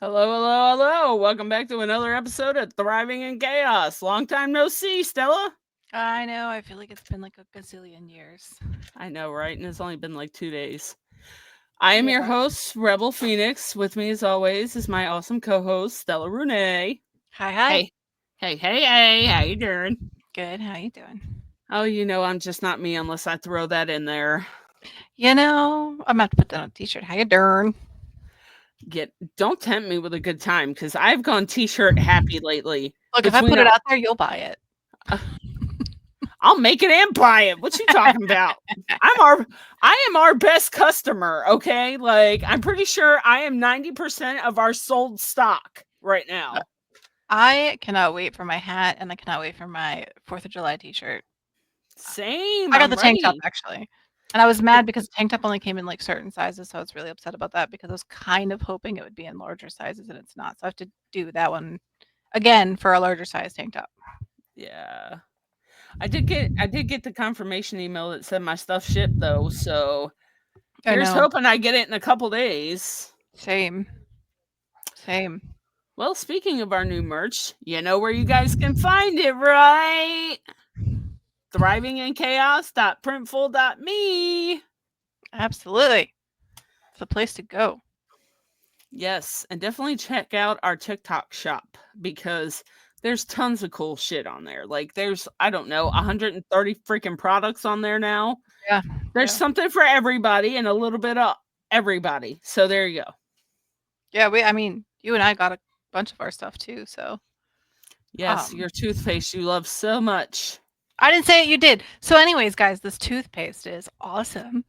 Hello, hello, hello. Welcome back to another episode of Thriving in Chaos. Long time no see, Stella. I know. I feel like it's been like a gazillion years. I know, right? And it's only been like 2 days. I am Yeah. your host, Rebel Phoenix. With me, as always, is my awesome co-host, Stella Rune. Hi, hi. Hey, hey. How you doing? Good. How you doing? Oh, I'm just not me unless I throw that in there. I'm about to put that on a t-shirt. How you doing? Don't tempt me with a good time because I've gone t-shirt happy lately. Look, if I Between put it our, out there, you'll buy it. uh, I'll make it and buy it. What you talking about? I'm our I am our best customer, okay? Like I'm pretty sure I am 90% of our sold stock right Uh, now. I cannot wait for my hat, and I cannot wait for my 4th of July t-shirt. Same, I got I'm the tank top ready. actually, and I was I, mad because the tank top only came in like certain sizes, so I was really upset about that because I was kind of hoping it would be in larger sizes, and it's not. So I have to do that one again for a larger size tank top. yeah. I did get the confirmation email that said my stuff shipped though, so I here's know. hoping I get it in a couple days. Same. Same. Well, speaking of our new merch, you know where you guys can find it, right? Thrivinginchaos.printful.me. Absolutely. It's the place to go. Yes, and definitely check out our TikTok shop because there's tons of cool shit on there. Like there's I don't know, 130 freaking products on there now. Yeah, There's yeah. something for everybody and a little bit of everybody. So there you go. Yeah, I mean, you and I got a bunch of our stuff too, so, Yes, um your toothpaste you love so much. I didn't say it, you did. So anyways, guys, this toothpaste is awesome.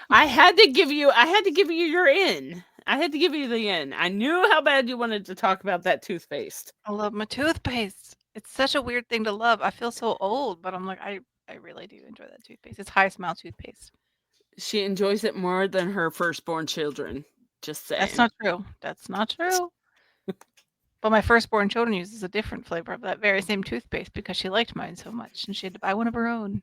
I had to give you your in. I had to give you the in. I knew how bad you wanted to talk about that toothpaste. I love my toothpaste. It's such a weird thing to love. I feel so old, but I'm like, I really do enjoy that toothpaste. It's High Smile toothpaste. She enjoys it more than her firstborn children. Just That's saying. not true. That's not true. But my firstborn children uses a different flavor of that very same toothpaste because she liked mine so much and she had to buy one of her own.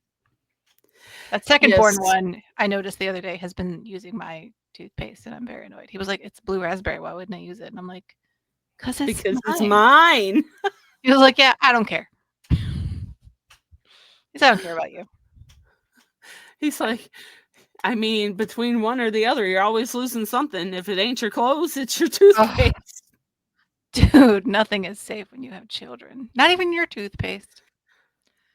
That second-born Yes, one, I noticed the other day, has been using my toothpaste, and I'm very annoyed. He was like, "It's blue raspberry, why wouldn't I use it?" And I'm like, "'Cause it's because it's mine." mine. He was like, "Yeah, I don't care." He said, "I don't care about you." He's Like, like, I mean, between one or the other, you're always losing something. If it ain't your clothes, it's your "Ugh, toothpaste. dude, nothing is safe when you have children. Not even your toothpaste."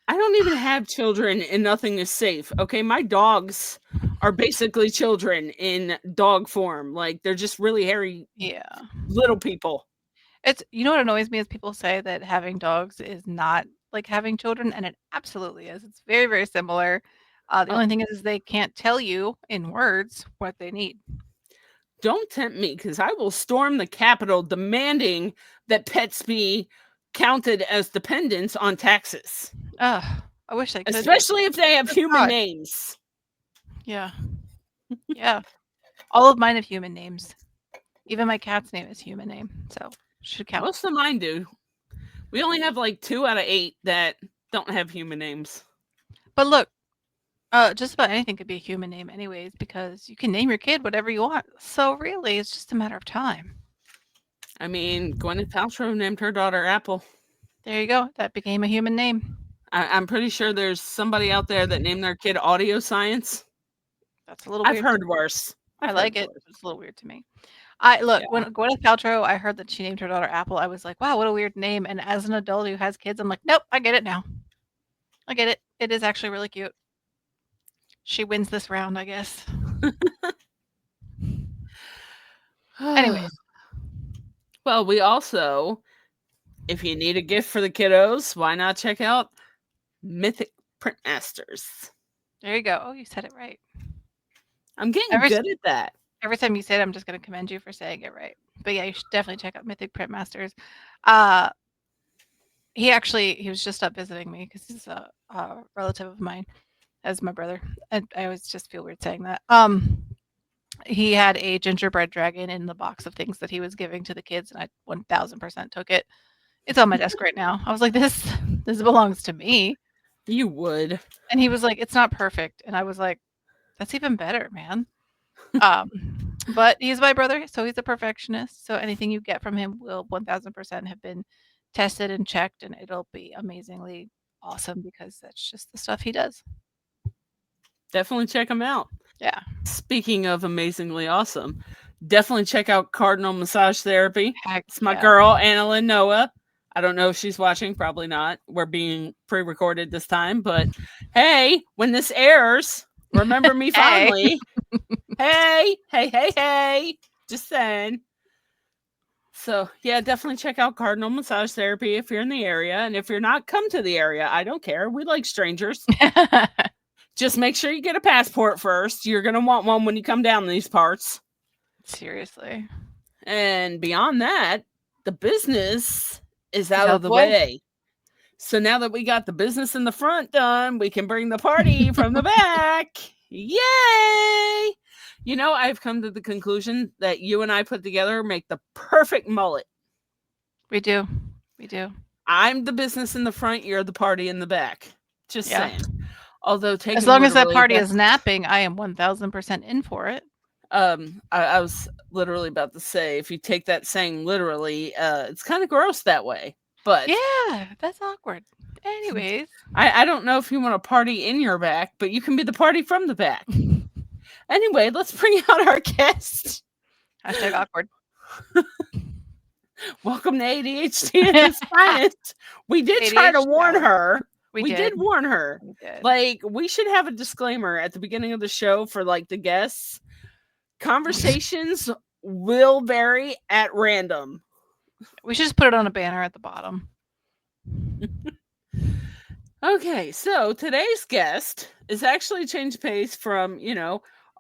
I don't even have children and nothing is safe. Okay, my dogs are basically children in dog form. Like they're just really hairy Yeah. little people. It's you know what annoys me is people say that having dogs is not like having children, and it absolutely is. It's very, very similar. The Oh, only thing is they can't tell you in words what they need. don't tempt me because I will storm the Capitol demanding that pets be counted as dependents on taxes, Ugh, I wish they could be. especially if they have Good human God. names. Yeah. Yeah. All of mine have human names. Even my cat's name is human name, so should count. Most of mine do. We only have like 2 out of 8 that don't have human names. But look, just about anything could be a human name anyways, because you can name your kid whatever you want. So really, it's just a matter of time. I mean, Gwyneth Paltrow named her daughter Apple. There you go. That became a human name. I'm pretty sure there's somebody out there that named their kid Audio Science. That's a little I've weird to heard me. worse. I I've heard like it. worse. It's a little weird to me. I look, Yeah. when Gwyneth Paltrow, I heard that she named her daughter Apple, I was like, "Wow, what a weird name." And as an adult who has kids, I'm like, "Nope, I get it now. I get it. It is actually really cute." She wins this round, I guess. Anyways, Well, we also, if you need a gift for the kiddos, why not check out Mythic Printmasters? there you go. Oh, you said it right. I'm getting Every good at that. every time you say it, I'm just gonna commend you for saying it right. But yeah, you should definitely check out Mythic Printmasters. Uh, he was just up visiting me because he's a relative of mine, as my brother. And I always just feel weird saying that. He had a gingerbread dragon in the box of things that he was giving to the kids, and I 1000% took it. It's on my desk right now. I was like, this belongs to me. You would. And he was like, it's not perfect. And I was like, that's even better, man. Um, But he's my brother, so he's a perfectionist. So anything you get from him will 1000% have been tested and checked, and it'll be amazingly awesome because that's just the stuff he does. Definitely check him out. Yeah. Speaking of amazingly awesome, definitely check out Cardinal Massage Therapy. Heck It's my yeah. girl, Annalyn Noah. I don't know if she's watching, probably not. We're being pre recorded this time, but hey, when this airs, remember me Hey. fondly. Hey, hey, hey, hey. Just saying. So, yeah, definitely check out Cardinal Massage Therapy if you're in the area. And if you're not, come to the area. I don't care. We like strangers. Just make sure you get a passport first. You're going to want one when you come down these parts. Seriously. And beyond that, the business is out Out of the the way. way. So now that we got the business in the front done, we can bring the party from the back. Yay! You know, I've come to the conclusion that you and I put together make the perfect mullet. We do. We do. I'm the business in the front, you're the party in the back. Just Yeah. saying. Although As taken long as that literally, party that's is napping, I am 1000% in for it. I was literally about to say if you take that saying literally, it's kind of gross that way. But Yeah, that's awkward. Anyways. I don't know if you want a party in your back, but you can be the party from the back. Anyway, let's bring out our guest. Hashtag awkward. Welcome to ADHD at its finest. We did try to ADHD warn hour. her. We did did. warn her. We did. Like, we should have a disclaimer at the beginning of the show for like the guests. Conversations will vary at random. We should just put it on a banner at the bottom. Okay, so today's guest is actually changed pace from,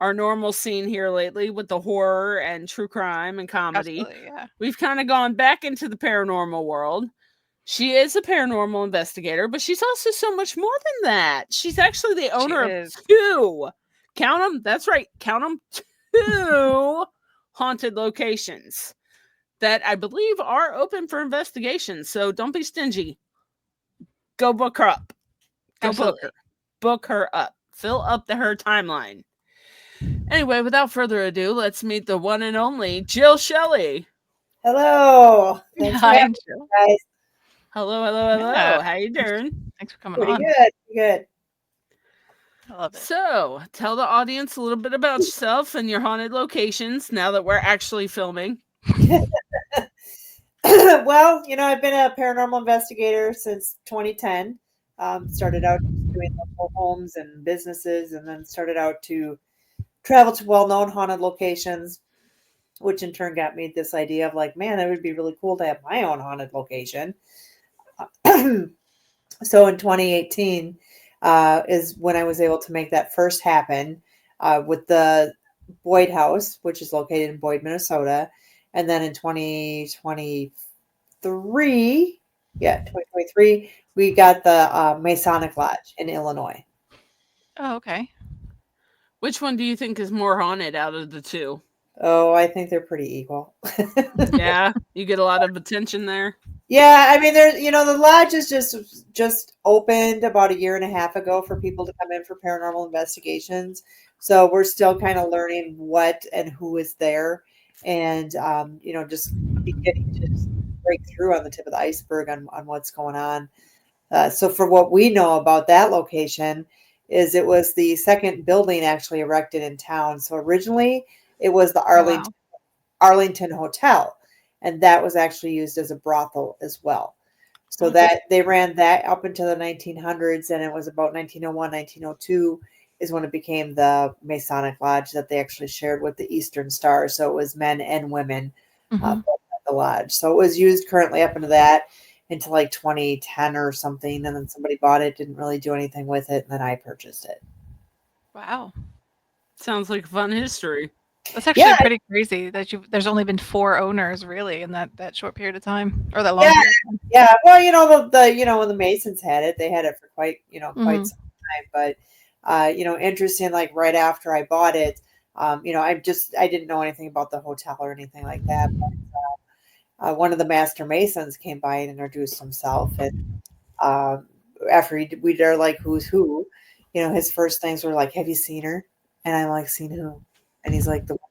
our normal scene here lately with the horror and true crime and comedy. Absolutely, yeah. We've kind of gone back into the paranormal world. She is a paranormal investigator, but she's also so much more than that. She's actually the owner of two, count them, that's right, count them, two haunted locations that I believe are open for investigation. So don't be stingy. Go book her up. Go Absolutely. book her. Book her up. Fill up her timeline. Anyway, without further ado, let's meet the one and only Jill Shelley. Hello. Thanks for Hi, having Jill. me, guys. Hello, hello, hello. Yeah. How you doing? Thanks for coming Pretty on. good. Good. I love it. So, tell the audience a little bit about yourself and your haunted locations now that we're actually filming. Well, I've been a paranormal investigator since 2010. Started out doing local homes and businesses, and then started out to travel to well-known haunted locations, which in turn got me this idea of like, man, it would be really cool to have my own haunted location. So in 2018 is when I was able to make that first happen with the Boyd House, which is located in Boyd, Minnesota. And then in 2023, we got the Masonic Lodge in Illinois. Oh, okay. Which one do you think is more haunted out of the two? Oh, I think they're pretty equal. Yeah, you get a lot of attention there. Yeah, I mean, there's the lodge is just opened about a year and a half ago for people to come in for paranormal investigations. So we're still kind of learning what and who is there, and just beginning to just break through on the tip of the iceberg on what's going on. So for what we know about that location is it was the second building actually erected in town. So originally it was the Oh, wow. Arlington Hotel, and that was actually used as a brothel as well. So Okay. that they ran that up into the 1900s, and it was about 1901, 1902 is when it became the Masonic Lodge that they actually shared with the Eastern Star. So it was men and women Mhm. both at the lodge. So it was used currently up into that into like 2010 or something, and then somebody bought it, didn't really do anything with it, and then I purchased it. Wow. Sounds like fun history. That's actually Yeah, pretty crazy that there's only been 4 owners really in that short period of time or that long yeah, period of time. yeah. Well, the when the Masons had it, they had it for quite Mhm. some time. But interesting. Like right after I bought it, I didn't know anything about the hotel or anything like that. But one of the master masons came by and introduced himself, and um, after we did our like who's who, his first things were like, "Have you seen her?" And I'm like, "Seen who?" And he's like, "The woman."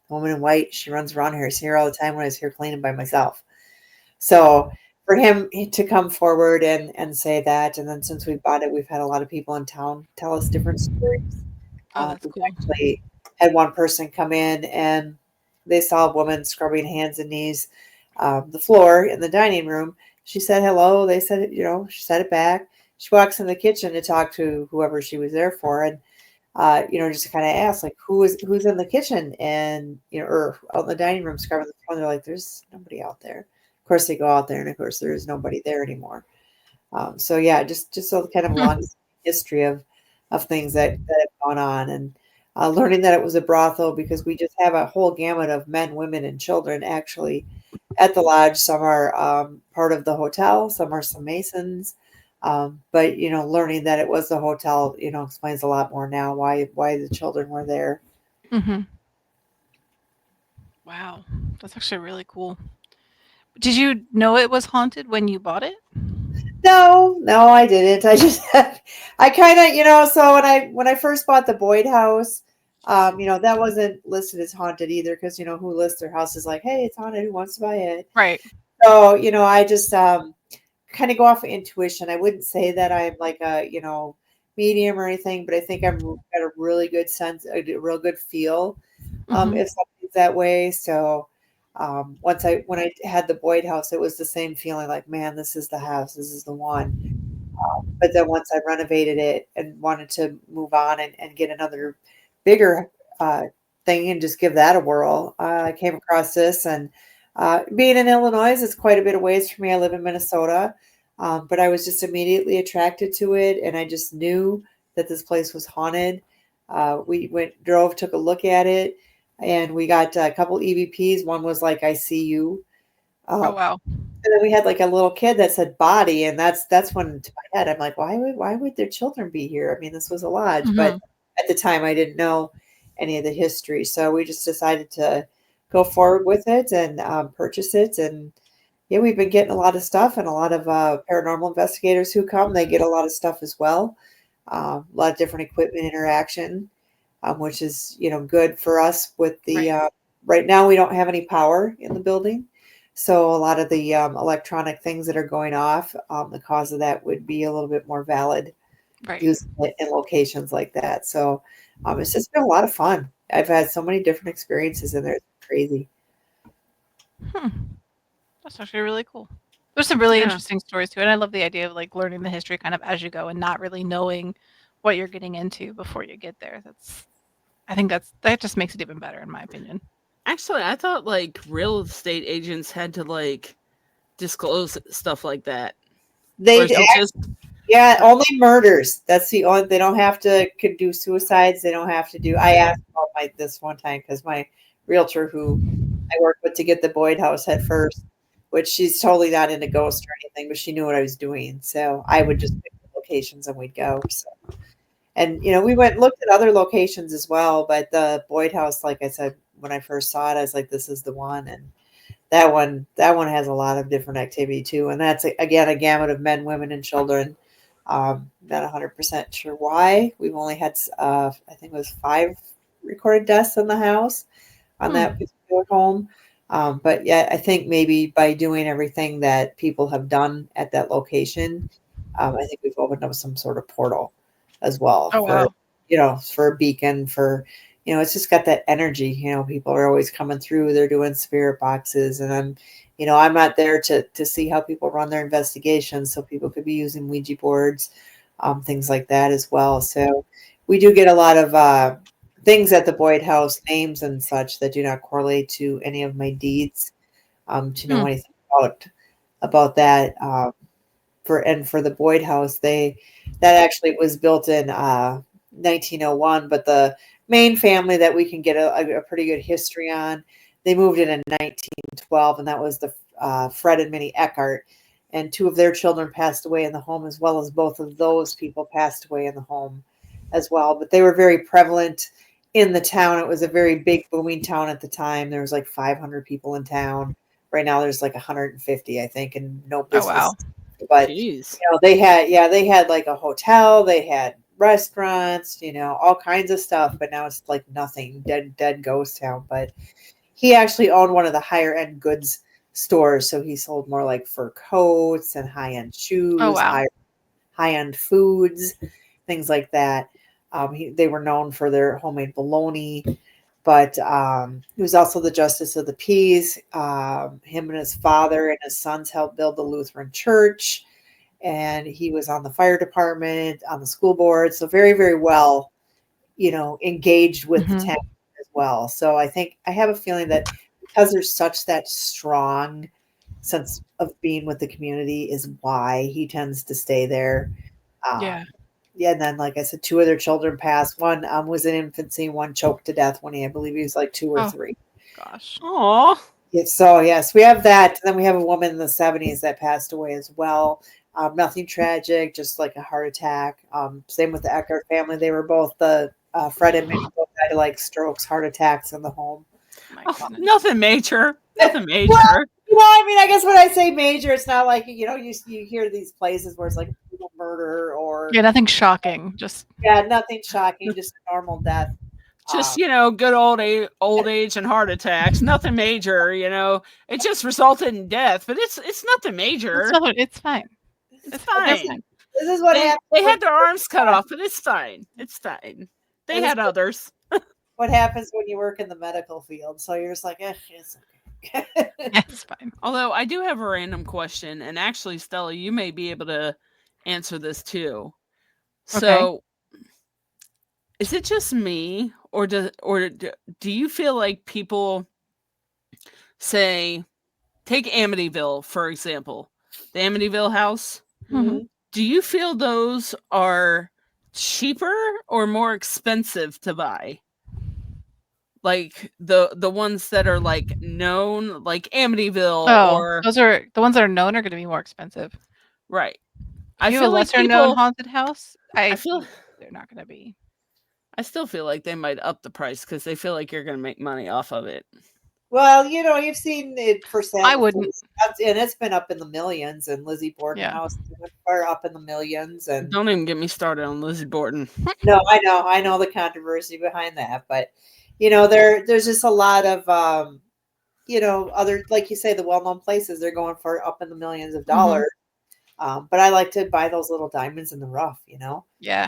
woman in white. She runs around here. I see her all the time when I was here cleaning by myself. So for him to come forward and say that, and then since we bought it, we've had a lot of people in town tell us different stories. Oh, that's We've cool. actually had one person come in and they saw a woman scrubbing hands and knees the floor in the dining room. She said hello. They said, she said it back. She walks in the kitchen to talk to whoever she was there for, and just kind of ask like who's in the kitchen and or out in the dining room scrubbing the floor. They're like, there's nobody out there. Of course, they go out there, and of course, there is nobody there anymore. So yeah, just a kind of long history of things that have gone on, and learning that it was a brothel because we just have a whole gamut of men, women, and children actually at the lodge. Some are part of the hotel, some are some Masons. But learning that it was the hotel, explains a lot more now why the children were there. Hmm. Wow, that's actually really cool. Did you know it was haunted when you bought it? No, I didn't. I just I kind of so when I first bought the Boyd house, that wasn't listed as haunted either because who lists their houses like, hey, it's haunted. Who wants to buy it? Right. So I just kind of go off of intuition. I wouldn't say that I'm like a, medium or anything, but I think I'm got a really good sense, a real good feel Hmm. if something's that way. So when I had the Boyd house, it was the same feeling like, man, this is the house, this is the one. But then once I renovated it and wanted to move on and get another bigger thing and just give that a whirl, I came across this. And being in Illinois, it's quite a bit of ways for me. I live in Minnesota, but I was just immediately attracted to it, and I just knew that this place was haunted. We drove, took a look at it, and we got a couple EVPs. One was like "I see you," Oh, uh, wow. and then we had like a little kid that said body, and that's when to my head I'm like, why would their children be here? I mean, this was a lodge, but Hmm. at the time I didn't know any of the history, so we just decided to go forward with it and purchase it. And yeah, we've been getting a lot of stuff, and a lot of paranormal investigators who come, they get a lot of stuff as well. A lot of different equipment interaction, which is good for us with the Right. right now we don't have any power in the building, so a lot of the electronic things that are going off, the cause of that would be a little bit more valid Right. using it in locations like that. So it's just been a lot of fun. I've had so many different experiences in there. It's crazy. Hmm. That's actually really cool. There's some really Yeah. interesting stories too, and I love the idea of like learning the history kind of as you go and not really knowing what you're getting into before you get there. I think that just makes it even better in my opinion. Actually, I thought like real estate agents had to like disclose stuff like that. Or They is it just Yeah, only murders. That's the only. They don't have to could do suicides. They don't have to do. I asked about this one time because my realtor, who I worked with to get the Boyd house at first, which she's totally not into ghosts or anything, but she knew what I was doing. So I would just pick the locations and we'd go. So, and we went and looked at other locations as well, but the Boyd house, like I said, when I first saw it, I was like, this is the one. And that one has a lot of different activity too, and that's again a gamut of men, women, and children. Not 100% sure why. We've only had I think it was 5 recorded deaths in the house on Hmm. that particular home. But yeah, I think maybe by doing everything that people have done at that location, I think we've opened up some sort of portal as well Oh, for wow. for a beacon for it's just got that energy. People are always coming through. They're doing spirit boxes, and I'm not there to see how people run their investigations. So people could be using Ouija boards, things like that as well. So we do get a lot of things at the Boyd House, names and such that do not correlate to any of my deeds. To know Hmm. anything about that. For the Boyd House, that actually was built in 1901, but the main family that we can get a pretty good history on, they moved in 1912, and that was the Fred and Minnie Eckhart, and 2 of their children passed away in the home, as well as both of those people passed away in the home as well. But they were very prevalent in the town. It was a very big booming town at the time. There was like 500 people in town. Right now there's like 150, I think, and no Oh, wow. business. But jeez? they had like a hotel, they had restaurants, all kinds of stuff, but now it's like nothing, dead ghost town. But he actually owned one of the higher end goods stores, so he sold more like fur coats and high end Oh shoes, wow. high end foods, things like that. They were known for their homemade bologna, but he was also the justice of the peace. Him and his father and his sons helped build the Lutheran church, and he was on the fire department, on the school board, so very, very well, engaged with the Mhm. town as well. So I have a feeling that because there's such that strong sense of being with the community is why he tends to stay there. Yeah. Yeah, and then like I said, two other children passed. One was in infancy, one choked to death when I believe he was like 2 or 3. Gosh. Aw. Yeah, so yes, we have that. And then we have a woman in the 70s that passed away as well. Nothing tragic, just like a heart attack. Same with the Eckert family. They were both Fred and Minnie both died of like strokes, heart attacks in the home. My Oh, goodness. nothing major. Nothing major. Well, I mean, I guess when I say major, it's not like you hear these places where it's like murder or Yeah, nothing shocking. Just nothing shocking, just a normal death. Just, Um, good old age and heart attacks. Nothing major, It just resulted in death, but it's nothing major. it's fine. It's They're fine. fine. this is what They happens. they When had their arms cut off, but it's fine. It's fine. They this is had others. what happens when you work in the medical field. So you're just like, it's okay. Yeah, it's fine. Although I do have a random question, and actually, Stella, you may be able to answer this too. Okay. So, is it just me, or do you feel like people say, take Amityville for example, the Amityville house? Mhm. Mhm. Do you feel those are cheaper or more expensive to buy? Like the ones that are like known, like Amityville, Oh, or those are the ones that are known are gonna be more expensive. right. If I you have a feel like lesser known people haunted house, I feel they're not gonna be. I still feel like they might up the price because they feel like you're gonna make money off of it. Well, you've seen it for I sale before, wouldn't. and it's been up in the millions. And Lizzie Borden Yeah. house went far up in the millions. And Don't even get me started on Lizzie Borden. no, I know the controversy behind that, but there's just a lot of other, like you say, the well-known places they're going for up in the millions of Mhm. dollars. But I like to buy those little diamonds in the rough, Yeah. Yeah.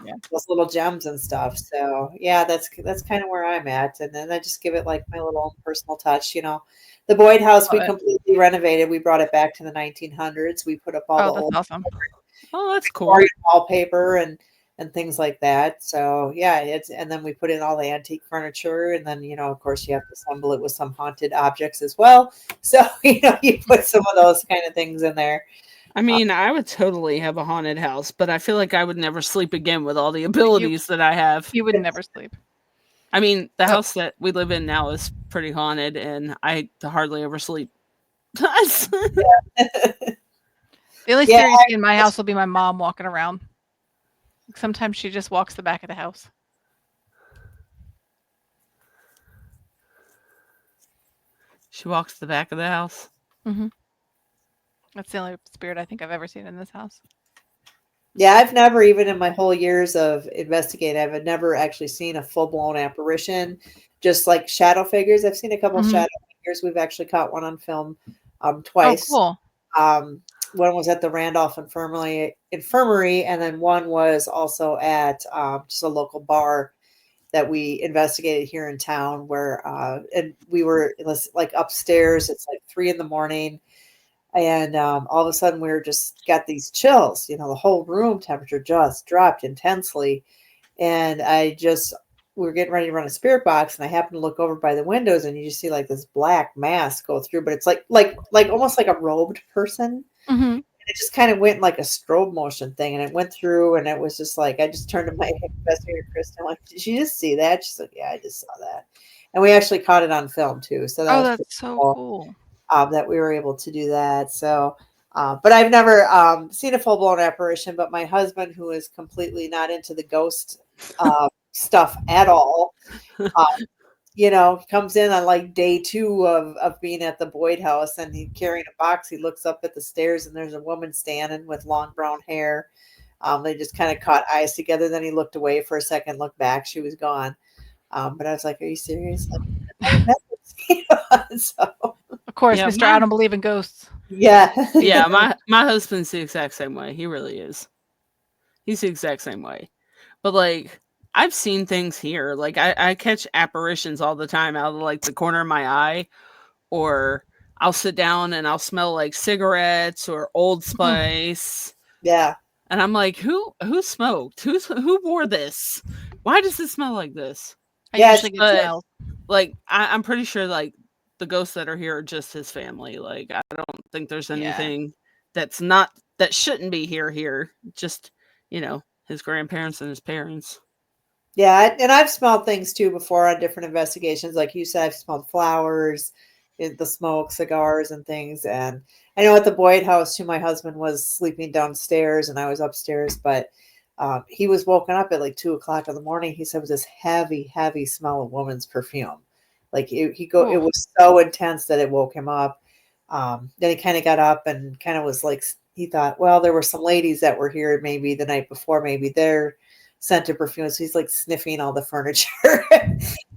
Yeah. those little gems and stuff. So yeah, that's kind of where I'm at, and then I just give it like my little personal touch. The Boyd House we Love it. completely renovated. We brought it back to the 1900s. We put up all Oh, the that's old awesome. Oh, that's cool. Victorian wallpaper and things like that. So yeah, and then we put in all the antique furniture, and then of course you have to assemble it with some haunted objects as well. So you put some of those kind of things in there. I mean, I would totally have a haunted house, but I feel like I would never sleep again with all the You abilities that I have. you would never sleep. I mean, the Oh, house that we live in now is pretty haunted, and I hardly ever sleep. That's- the only Yeah, scary thing in my house will be my mom walking around. Sometimes she just walks the back of the house. she walks to the back of the house. Mhm. That's the only spirit I think I've ever seen in this house. yeah, I've never, even in my whole years of investigating, I've never actually seen a full blown apparition. Just like shadow figures. I've seen a couple of Mhm. shadow figures. We've actually caught one on film Oh, twice. cool. One was at the Randolph Infirmary, and then one was also at just a local bar that we investigated here in town. Where and we were, it was like upstairs. It's like 3 a.m, and all of a sudden we were just got these chills. The whole room temperature just dropped intensely, and we were getting ready to run a spirit box, and I happened to look over by the windows, and you just see like this black mass go through, but it's like almost like a robed person. Mhm. It just kind of went like a strobe motion thing, and it went through, and it was just like I just turned to my investigator, Kristen, like, "Did you just see that?" She's like, "Yeah, I just saw that," and we actually caught it on film too, so that Oh, was pretty that's so cool. cool. That we were able to do that. So, but I've never seen a full blown apparition. But my husband, who is completely not into the ghost stuff at all, um, comes in on like day 2 of being at the Boyd house, and he's carrying a box. He looks up at the stairs, and there's a woman standing with long brown hair. They just kind of caught eyes together. Then he looked away for a second, looked back. She was gone. But I was like, "Are you serious?" Like, I met this. So Of course, Yeah, Mr. I don't believe in ghosts. yeah, yeah, my husband's the exact same way. He really is. He's the exact same way. But like I've seen things here. Like I catch apparitions all the time out of like the corner of my eye, or I'll sit down and I'll smell like cigarettes or Old Spice. yeah. And I'm like, who smoked? Who wore this? Why does it smell like this? I Yeah, usually get But smells. like I'm pretty sure like the ghosts that are here are just his family. Like I don't think there's Yeah. anything that's not that shouldn't be here. Just, his grandparents and his parents. Yeah, and I've smelled things too before on different investigations. Like you said, I've smelled flowers, the smoke, cigars, and things. And I know at the Boyd house too, my husband was sleeping downstairs and I was upstairs, but he was woken up at like 2 o'clock in the morning. He said it was this heavy, heavy smell of woman's perfume. Like it Oof. was so intense that it woke him up. Then he kind of got up and kind of was like, he thought, well, there were some ladies that were here maybe the night before, maybe they're scented perfume. So he's like sniffing all the furniture.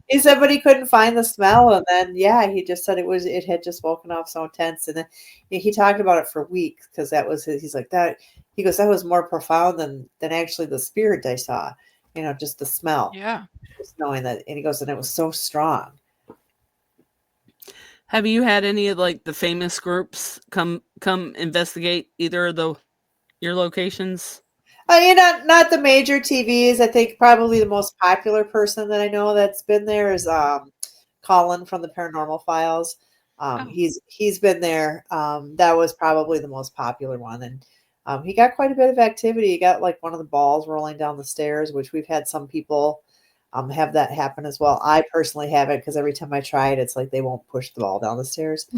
He said, but he couldn't find the smell. And then, yeah, he just said it had just woken up so intense. And then he talked about it for weeks because that was he's like that. He goes, that was more profound than actually the spirit I saw, just the smell, Yeah. just knowing that. And he goes, and it was so strong. Have you had any of like the famous groups come investigate either of your locations? Not the major TVs. I think probably the most popular person that I know that's been there is Colin from the Paranormal Files. Oh. He's been there. That was probably the most popular one, and he got quite a bit of activity. He got like one of the balls rolling down the stairs, which we've had some people have that happen as well. I personally have it because every time I try it, it's like they won't push the ball down the stairs.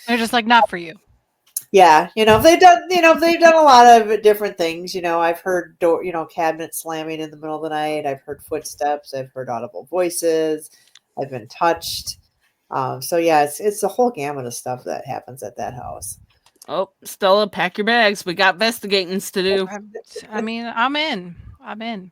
They're just like, not for you. Yeah, they've done a lot of different things. I've heard cabinet slamming in the middle of the night. I've heard footsteps. I've heard audible voices. I've been touched. So yeah, it's a whole gamut of stuff that happens at that house. Oh, Stella, pack your bags. We got investigatings to do. I mean, I'm in. I'm in.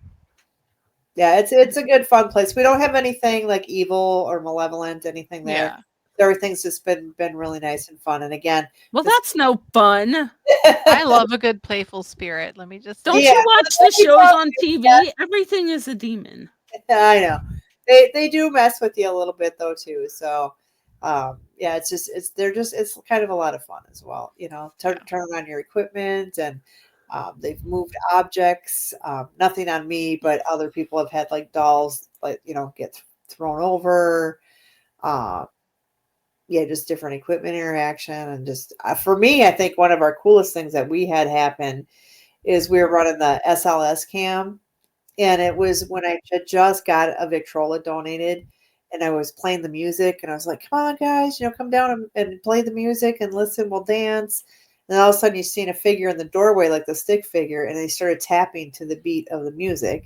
Yeah, it's a good fun place. We don't have anything like evil or malevolent, anything there. Yeah. Everything's just been really nice and fun. And again, Well, that's no fun. I love a good playful spirit. Let me just Don't Yeah, you watch the shows on TV? Everything is a demon. I know. They do mess with you a little bit though too. So yeah, it's kind of a lot of fun as well. Turn on your equipment and they've moved objects. Nothing on me, but other people have had like dolls like get thrown over. Yeah, just different equipment interaction and just for me, I think one of our coolest things that we had happen is we were running the SLS cam. And it was when I had just got a Victrola donated and I was playing the music and I was like, come on, guys, come down and play the music and listen, we'll dance. And all of a sudden you seen a figure in the doorway, like the stick figure, and they started tapping to the beat of the music.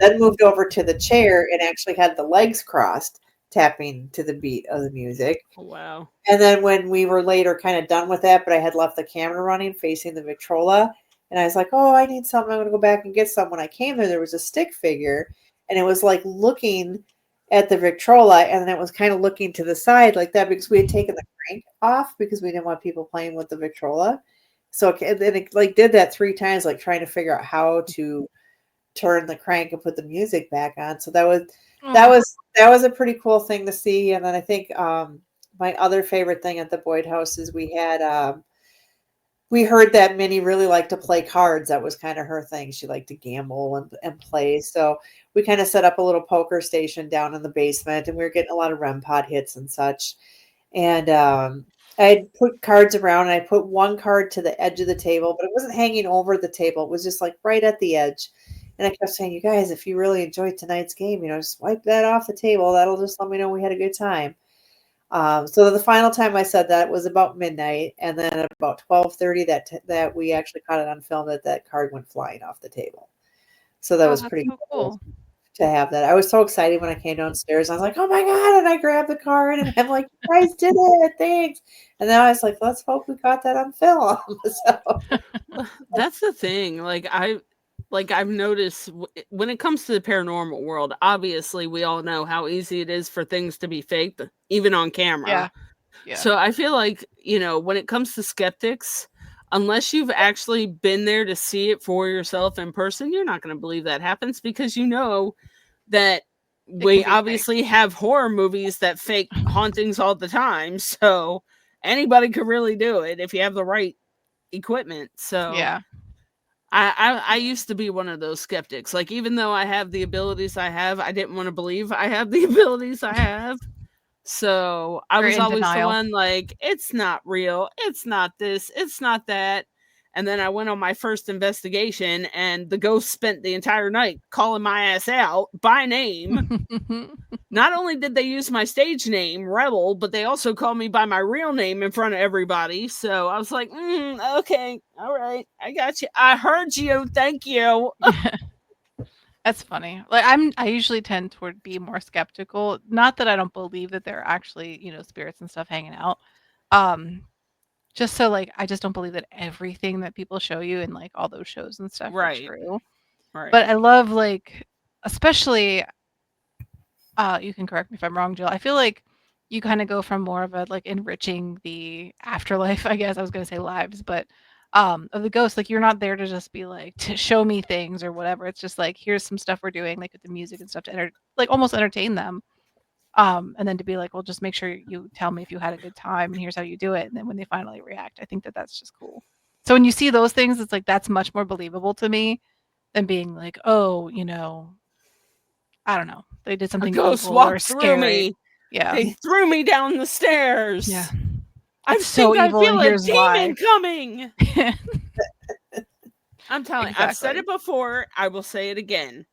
Then moved over to the chair and actually had the legs crossed, tapping to the beat of the music. Oh, wow. And then when we were later kind of done with that, but I had left the camera running facing the Victrola, and I was like, oh, I need something. I'm going to go back and get some. When I came there was a stick figure, and it was like looking at the Victrola, and then it was kind of looking to the side like that because we had taken the crank off because we didn't want people playing with the Victrola. So then it like did that 3 times, like trying to figure out how to turn the crank and put the music back on. So that was a pretty cool thing to see. And then I think my other favorite thing at the Boyd house is we heard that Minnie really liked to play cards. That was kind of her thing. She liked to gamble and play. So we kind of set up a little poker station down in the basement, and we were getting a lot of REM pod hits and such. And I put cards around, and I put one card to the edge of the table, but it wasn't hanging over the table. It was just like right at the edge. And I kept saying, you guys, if you really enjoyed tonight's game, just wipe that off the table. That'll just let me know we had a good time. So the final time I said that was about midnight, and then at about 12:30 that we actually caught it on film that card went flying off the table. So that was that's pretty so cool. cool. to have that. I was so excited when I came downstairs. I was like, "Oh my god!" And I grabbed the card, and I'm like, "You guys did it! Thanks!" And then I was like, "Let's hope we got that on film." So That's the thing. I've noticed when it comes to the paranormal world, obviously we all know how easy it is for things to be faked, even on camera. Yeah. Yeah. So I feel like, when it comes to skeptics, unless you've actually been there to see it for yourself in person, you're not going to believe that happens because that It can we be fake. obviously have horror movies that fake hauntings all the time. So anybody could really do it if you have the right equipment. So Yeah. I used to be one of those skeptics. Like, even though I have the abilities I have, I didn't want to believe I have the abilities I have. So I You're was in always the denial. one like, it's not real. It's not this. It's not that. And then I went on my first investigation, and the ghost spent the entire night calling my ass out by name. Not only did they use my stage name, Rebel, but they also called me by my real name in front of everybody. So I was like, okay, all right, I got you. I heard you. Thank you. That's funny. Like I usually tend toward be more skeptical. Not that I don't believe that there are actually, spirits and stuff hanging out. Um, just so like I just don't believe that everything that people show you in like all those shows and stuff are Right, true. right. But I love like especially you can correct me if I'm wrong, Jill. I feel like you kind of go from more of a like enriching the afterlife, I guess. I was gonna say lives, but of the ghosts, like you're not there to just be like to show me things or whatever. It's just like here's some stuff we're doing, like with the music and stuff to like almost entertain them. And then to be like, well, just make sure you tell me if you had a good time and here's how you do it. And then when they finally react, I think that that's just cool. So when you see those things, it's like that's much more believable to me than being like, oh, I don't know. They did A something ghost evil or walked through scary. me. Yeah. They threw me down the stairs. Yeah. I It's so think I evil and feel a here's why. demon coming. I'm telling you, I've said Exactly. it before. I will say it again.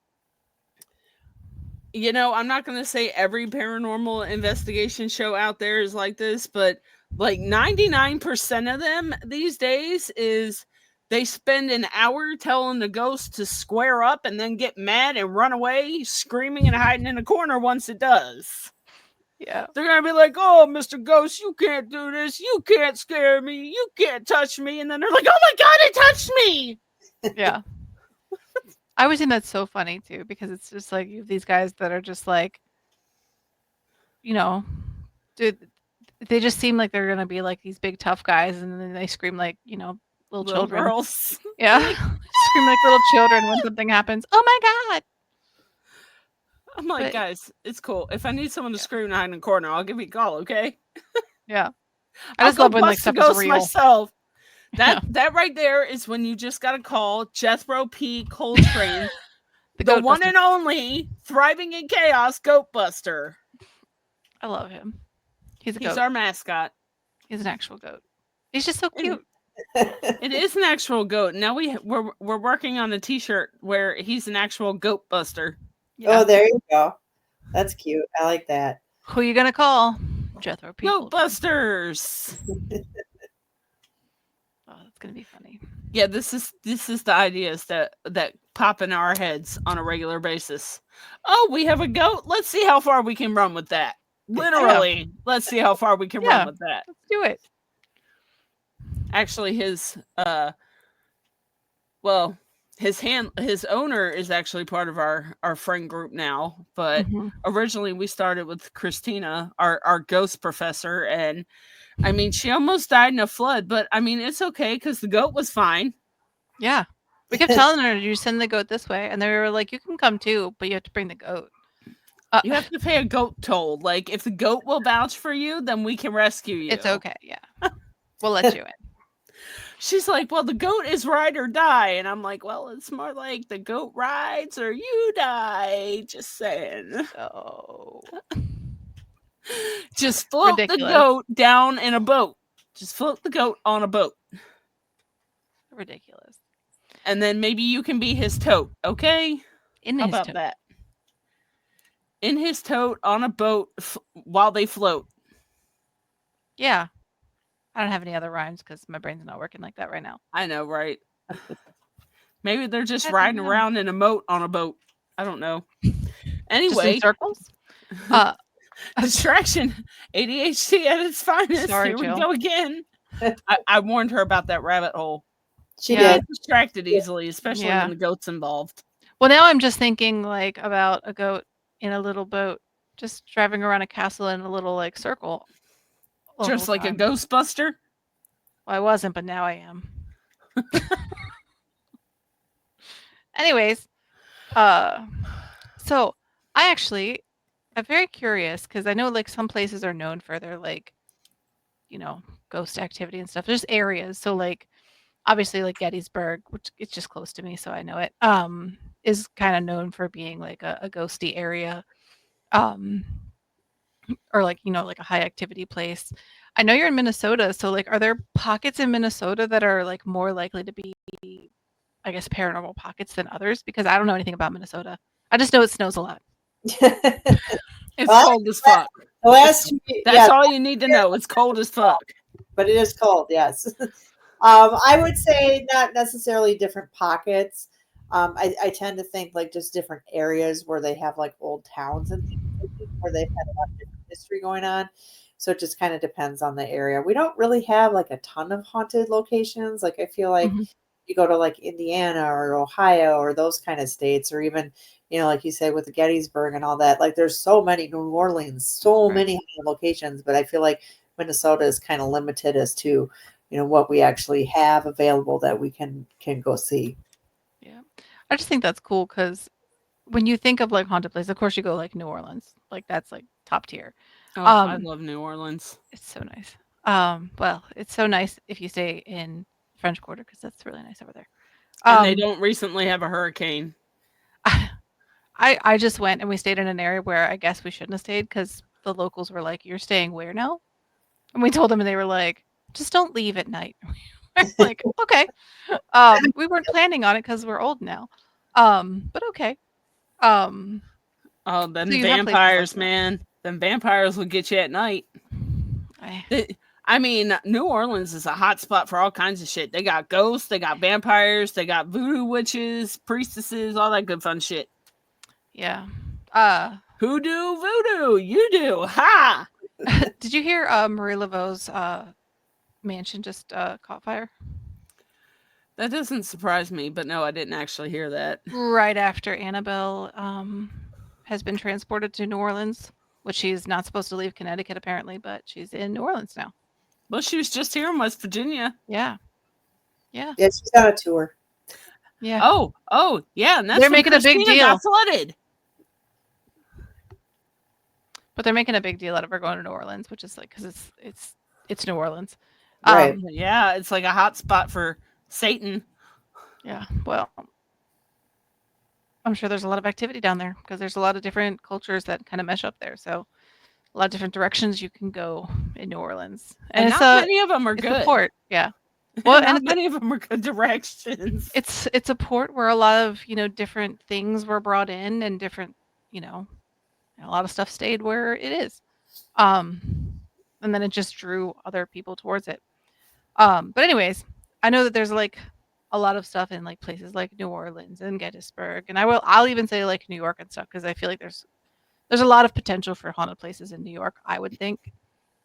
I'm not going to say every paranormal investigation show out there is like this, but like 99% of them these days is they spend an hour telling the ghost to square up and then get mad and run away, screaming and hiding in a corner once it does. Yeah. They're going to be like, "Oh, Mr. Ghost, you can't do this. You can't scare me. You can't touch me." And then they're like, "Oh my God, it touched me." Yeah. I always think that's so funny too, because it's just like you have these guys that are just like, you know, dude, they just seem like they're gonna be like these big tough guys, and then they scream like, little Little children. girls. Yeah. Scream like little children when something happens. Oh my God. I'm like, But guys, it's cool. If I need someone to yeah. scream and hide in the corner, I'll give you a call, okay? Yeah. I I'll just go love when like bust the stuff is ghost real. myself. Yeah. That right there is when you just gotta call Jethro P. Coltrane, The the goat one buster. and only thriving in chaos goat buster. I love him. He's a He's goat. our mascot. He's an actual goat. He's just so And cute. it is an actual goat. Now we're working on a T-shirt where he's an actual goat buster. Yeah. Oh, there you go. That's cute. I like that. Who you gonna call? Jethro P. Goat Coltrane. busters. Oh, that's gonna be funny. Yeah, this is the ideas that pop in our heads on a regular basis. Oh, we have a goat. Let's see how far we can run with that. Literally, let's see how far we can run Yeah. with that. Let's do it. Actually, his his owner is actually part of our friend group now, but Mhm. originally we started with Christina, our ghost professor, and I mean, she almost died in a flood, but I mean, it's okay because the goat was fine. Yeah. We kept telling her, you send the goat this way. And they were like, you can come too, but you have to bring the goat. You have to pay a goat toll. Like, if the goat will vouch for you, then we can rescue you. It's okay. Yeah. We'll let you in. She's like, well, the goat is ride or die. And I'm like, well, it's more like the goat rides or you die. Just saying. So Just float ridiculous. the goat down in a boat. Just float the goat on a boat. Ridiculous. And then maybe you can be his tote, okay? In How his about tote. that? In his tote on a boat while they float. Yeah. I don't have any other rhymes because my brain's not working like that right now. I know, right? Maybe they're just I don't riding know. around in a moat on a boat. I don't know. Just in Anyway, circles. Uh, distraction, ADHD at its finest. Sorry, Here we Jill. go again. I warned her about that rabbit hole. She Yeah. did. Get distracted easily, especially Yeah. when the goat's involved. Well, now I'm just thinking like about a goat in a little boat, just driving around a castle in a little like circle. the Just whole like a time. Ghostbuster. Well, I wasn't, but now I am. Anyways, so I'm very curious because I know like some places are known for their like, ghost activity and stuff. There's areas, so like obviously like Gettysburg, which it's just close to me, so I know it. Is kind of known for being like a ghosty area, um, or like like a high activity place. I know you're in Minnesota, so like, are there pockets in Minnesota that are like more likely to be, I guess, paranormal pockets than others? Because I don't know anything about Minnesota. I just know it snows a lot. It's Well, cold as fuck. the last That's all you need to know. It's cold as fuck. but it is cold, yes. I would say not necessarily different pockets. I tend to think like just different areas where they have like old towns and things like this, where they've had a lot of different history going on. So it just kind of depends on the area. We don't really have like a ton of haunted locations. Like I feel like Mhm. you go to like Indiana or Ohio or those kind of states, or even, like you say with the Gettysburg and all that, like there's so many, New Orleans, so Right. many locations, but I feel like Minnesota is kind of limited as to, what we actually have available that we can go see. Yeah. I just think that's cool because when you think of like haunted places, of course you go like New Orleans. Like that's like top tier. Oh, I Um, love New Orleans. it's so nice. Well, it's so nice if you stay in French Quarter because that's really nice over there. And they Um, don't recently have a hurricane. I just went and we stayed in an area where I guess we shouldn't have stayed because the locals were like, "You're staying where now?" And we told them, and they were like, "Just don't leave at night." We're like, "Okay." We weren't planning on it because we're old now. But okay. Um, Oh, so them you have places like vampires, that. man. Them vampires will get you at night. I, I mean, New Orleans is a hot spot for all kinds of shit. They got ghosts, they got vampires, they got voodoo witches, priestesses, all that good fun shit. yeah. Hoodoo, voodoo, you do. Ha! Did you hear Marie Laveau's mansion just caught fire That doesn't surprise me, but no, I didn't actually hear that. right after Annabelle has been transported to New Orleans, which she's not supposed to leave Connecticut apparently, but she's in New Orleans now. Well, she was just here in West Virginia. Yeah. Yeah. Yeah, she's on a tour. Yeah. Oh, yeah, and that's They're when making a big Christina deal. got flooded. But they're making a big deal out of her going to New Orleans, which is like because it's New Orleans. Right. Yeah, it's like a hot spot for Satan. Yeah. Well, I'm sure there's a lot of activity down there because there's a lot of different cultures that kind of mesh up there. So a lot of different directions you can go in New Orleans, And it's not a many of them are it's good. a port. Yeah. Well, Well, not and many of them are good directions. it's a port where a lot of different things were brought in and different a lot of stuff stayed where it is. And then it just drew other people towards it. But anyways, I know that there's like a lot of stuff in like places like New Orleans and Gettysburg, and I'll even say like New York and stuff because I feel like there's a lot of potential for haunted places in New York, I would think.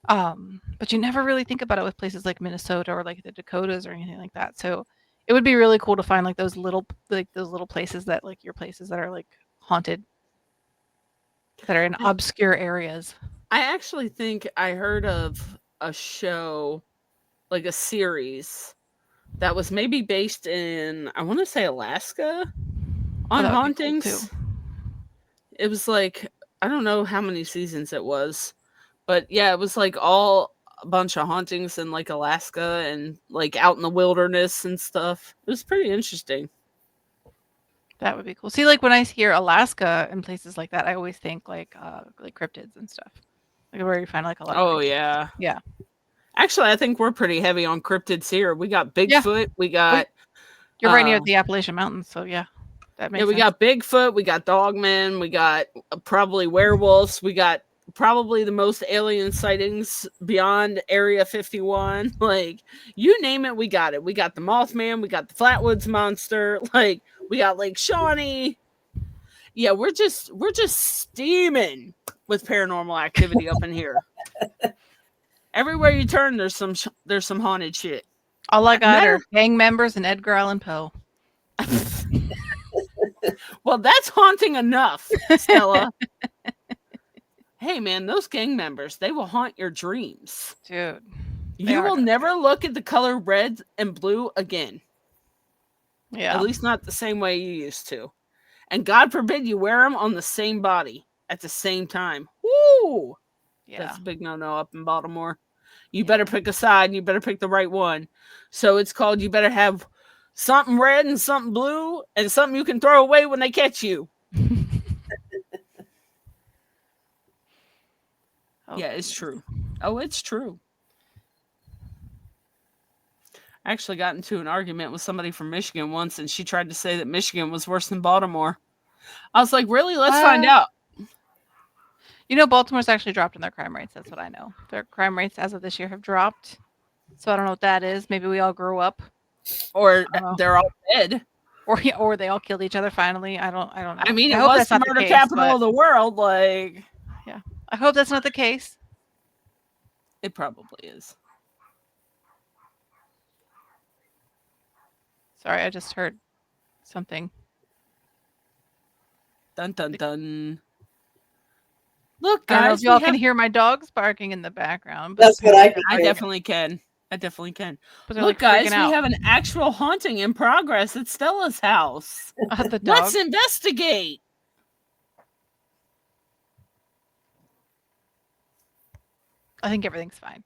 But you never really think about it with places like Minnesota or like the Dakotas or anything like that. So it would be really cool to find like those little places that like your places that are like haunted, that are in obscure areas. I actually think I heard of a show, like a series, that was maybe based in, I want to say Alaska, Oh, on that would be cool too. hauntings. It was like, I don't know how many seasons it was, but yeah, it was like all a bunch of hauntings in like Alaska and like out in the wilderness and stuff. It was pretty interesting. That would be cool. See, like when I hear Alaska and places like that, I always think like cryptids and stuff, like where you find like a lot of Oh, cryptids. yeah. Yeah. Actually, I think we're pretty heavy on cryptids here. We got Yeah. Bigfoot. We got You're right near the Appalachian Mountains, so yeah, that makes yeah, we sense. got Bigfoot. We got Dogmen. We got probably werewolves. We got probably the most alien sightings beyond Area 51. Like, you name it, we got it. We got the Mothman. We got the Flatwoods Monster. Like, we got Lake Shawnee. Yeah, we're just steaming with paranormal activity up in here. Everywhere you turn, there's some haunted shit. All I got Matter- are gang members and Edgar Allan Poe. Well, that's haunting enough, Stella. Hey, man, those gang members, they will haunt your dreams. Dude. You will never look at the color red and blue again. Yeah. At least not the same way you used to. And God forbid you wear them on the same body at the same time. Woo! Yeah. That's a big no-no up in Baltimore. You better pick a side and you better pick the right one. So it's called you better have something red and something blue and something you can throw away when they catch you. Yeah, it's true. Oh, it's true. I actually got into an argument with somebody from Michigan once, and she tried to say that Michigan was worse than Baltimore. I was like, really? Let's find out. You know, Baltimore's actually dropped in their crime rates. That's what I know. Their crime rates as of this year have dropped. So I don't know what that is. Maybe we all grew up. Or they're all dead. Or they all killed each other finally. I don't know. I mean, it was the murder capital of the world. Like, yeah. I hope that's not the case. It probably is. Sorry, I just heard something. Dun dun dun. Look, guys, I don't know if y'all can hear my dogs barking in the background. That's what I can. I definitely can. I definitely can. But look, guys, we have an actual haunting in progress at Stella's house. Let's investigate. I think everything's fine.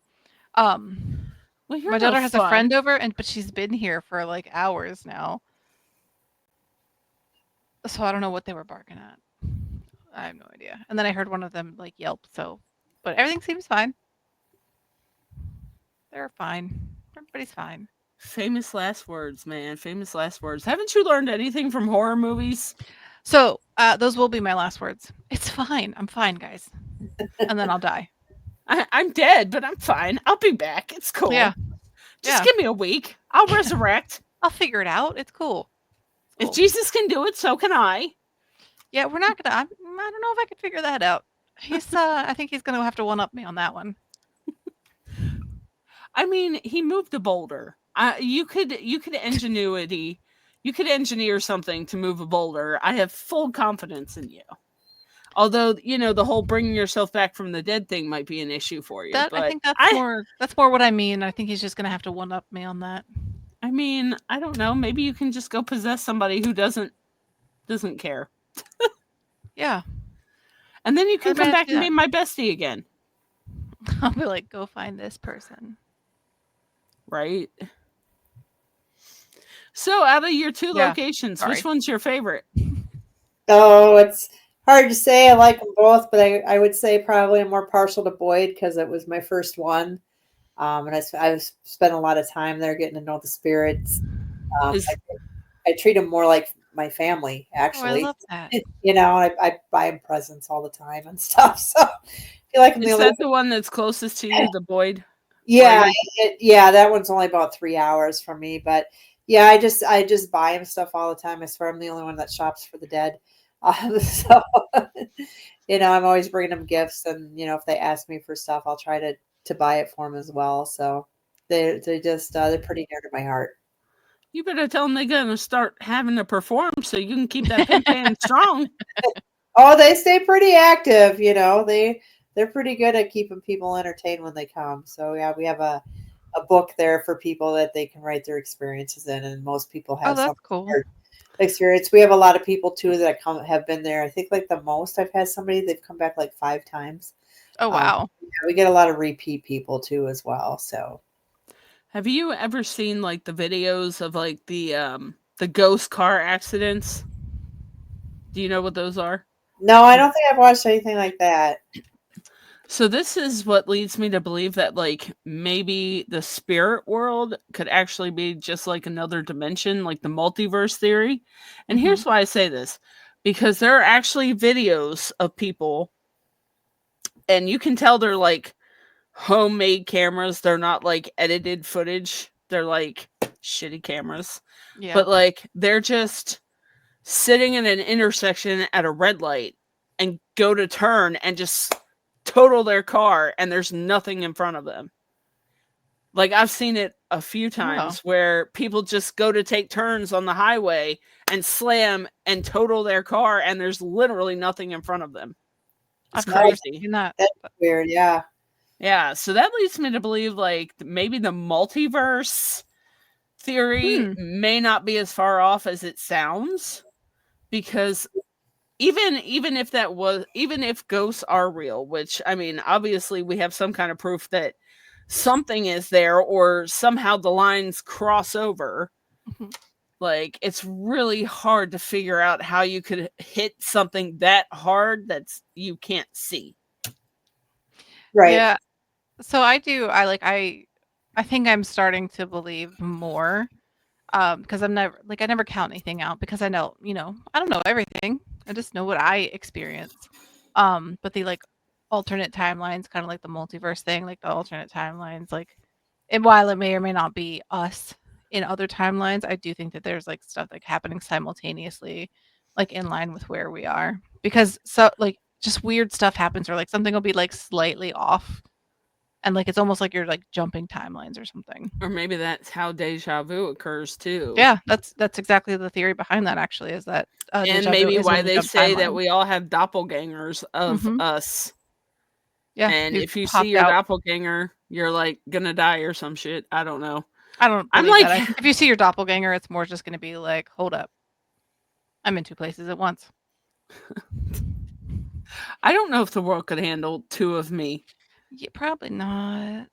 My daughter has a friend over, but she's been here for like hours now. So I don't know what they were barking at. I have no idea. And then I heard one of them like yelp. But everything seems fine. They're fine. Everybody's fine. Famous last words, man. Famous last words. Haven't you learned anything from horror movies? So those will be my last words. It's fine. I'm fine, guys. And then I'll die. I'm dead, but I'm fine. I'll be back. It's cool. Yeah. Just give me a week. I'll resurrect. I'll figure it out. It's cool. If Jesus can do it, so can I. Yeah, we're not gonna. I don't know if I could figure that out. I think he's gonna have to one up me on that one. I mean, he moved a boulder. You could ingenuity. You could engineer something to move a boulder. I have full confidence in you. Although, the whole bringing yourself back from the dead thing might be an issue for you. I think that's more what I mean. I think he's just gonna have to one up me on that. I mean, I don't know. Maybe you can just go possess somebody who doesn't care. Yeah. And then you can come back and be my bestie again. I'll be like, go find this person. Right. So out of your two locations, which one's your favorite? Oh, it's hard to say. I like them both, but I would say probably I'm more partial to Boyd because it was my first one. And I spent a lot of time there getting to know the spirits. I treat them more like my family, actually. Oh, I love that. I buy them presents all the time and stuff. So I feel like is that the one that's closest to you, the Boyd? Yeah, that one's only about 3 hours from me. But yeah, I just buy them stuff all the time. I swear I'm the only one that shops for the dead. So I'm always bringing them gifts, and if they ask me for stuff, I'll try to buy it for them as well. So they're pretty near to my heart. You better tell them they're gonna start having to perform so you can keep that pimp band strong. Oh, they stay pretty active. They're pretty good at keeping people entertained when they come. So yeah, we have a book there for people that they can write their experiences in, and most people have that's cool. Experience. We have a lot of people too that have been there. I think like the most I've had somebody, they've come back like 5 times. Oh wow. We get a lot of repeat people too as well. So have you ever seen like the videos of like the ghost car accidents? Do you know what those are? No, I don't think I've watched anything like that. So this is what leads me to believe that like maybe the spirit world could actually be just like another dimension, like the multiverse theory. And here's why I say this. Because there are actually videos of people, and you can tell they're like homemade cameras. They're not like edited footage. They're like shitty cameras. Yeah. But like they're just sitting in an intersection at a red light and go to turn and just total their car and there's nothing in front of them. Like I've seen it a few Oh, times where people just go to take turns on the highway and slam and total their car and there's literally nothing in front of them. It's I've never crazy. seen that. That's weird. Yeah. Yeah, so that leads me to believe like maybe the multiverse theory Hmm. may not be as far off as it sounds because even if ghosts are real, which I mean, obviously we have some kind of proof that something is there or somehow the lines cross over. Mhm. Like it's really hard to figure out how you could hit something that hard that's you can't see. Right. Yeah. So I think I'm starting to believe more because I never count anything out because I know, I don't know everything. I just know what I experience. But the like alternate timelines, kind of like the multiverse thing, like the alternate timelines, like and while it may or may not be us in other timelines, I do think that there's like stuff like happening simultaneously, like in line with where we are. Because so like just weird stuff happens or like something will be like slightly off and like it's almost like you're like jumping timelines or something. Or maybe that's how deja vu occurs too. Yeah, that's exactly the theory behind that actually is that And deja vu maybe is when why we they jump say that timelines. we all have doppelgangers of Mhm. us. Yeah, And you if you see popped your out. doppelganger, you're like gonna die or some shit. I don't know. I don't I'm believe like, that. I think if you see your doppelganger, it's more just gonna be like, "Hold up. I'm in 2 places at once." I don't know if the world could handle two of me. Yeah, probably not.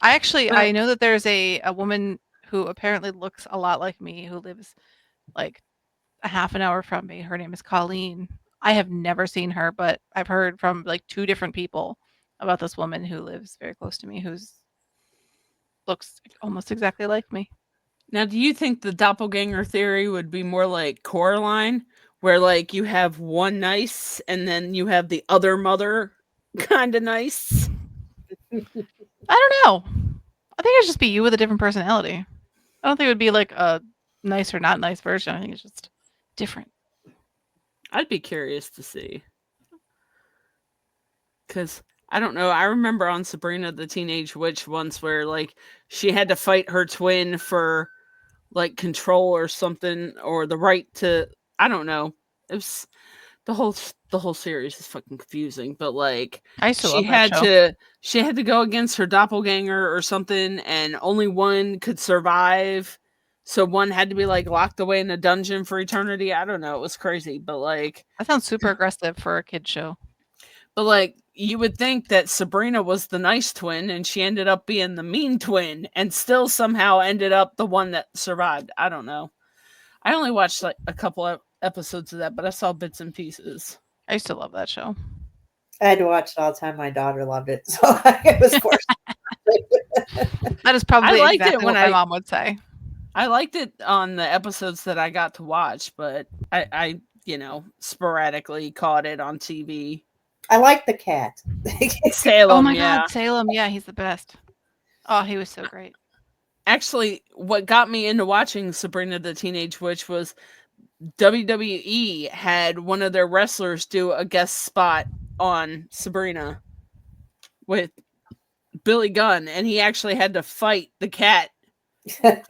I But know that there's a woman who apparently looks a lot like me who lives, like, a half an hour from me. Her name is Colleen. I have never seen her, but I've heard from, like, 2 different people about this woman who lives very close to me who's looks almost exactly like me. now, do you think the doppelganger theory would be more like Coraline, where like you have one nice and then you have the other mother kind of nice? I don't know. I think it'd just be you with a different personality. I don't think it would be like a nice or not nice version. I think it's just different. I'd be curious to see. Because I don't know. I remember on Sabrina the Teenage Witch once where like she had to fight her twin for like control or something or the right to I don't know. It was the whole series is fucking confusing, but like I used to she love that had show. to she had to go against her doppelganger or something and only one could survive. So one had to be like locked away in a dungeon for eternity. I don't know, it was crazy, That sounds super aggressive for a kid show. you would think that Sabrina was the nice twin and she ended up being the mean twin and still somehow ended up the one that survived. I don't know. I only watched like a couple of episodes of that, but I saw bits and pieces. I used to love that show. I had to watch it all the time. My daughter loved it, so I was forced. That is I probably liked it exactly when what my mom would say. I liked it on the episodes that I got to watch, but I sporadically caught it on TV. I like the cat. Oh Salem, my god, yeah. Salem. Yeah, he's the best. Oh, he was so great. Actually, what got me into watching Sabrina the Teenage Witch was WWE had one of their wrestlers do a guest spot on Sabrina with Billy Gunn, and he actually had to fight the cat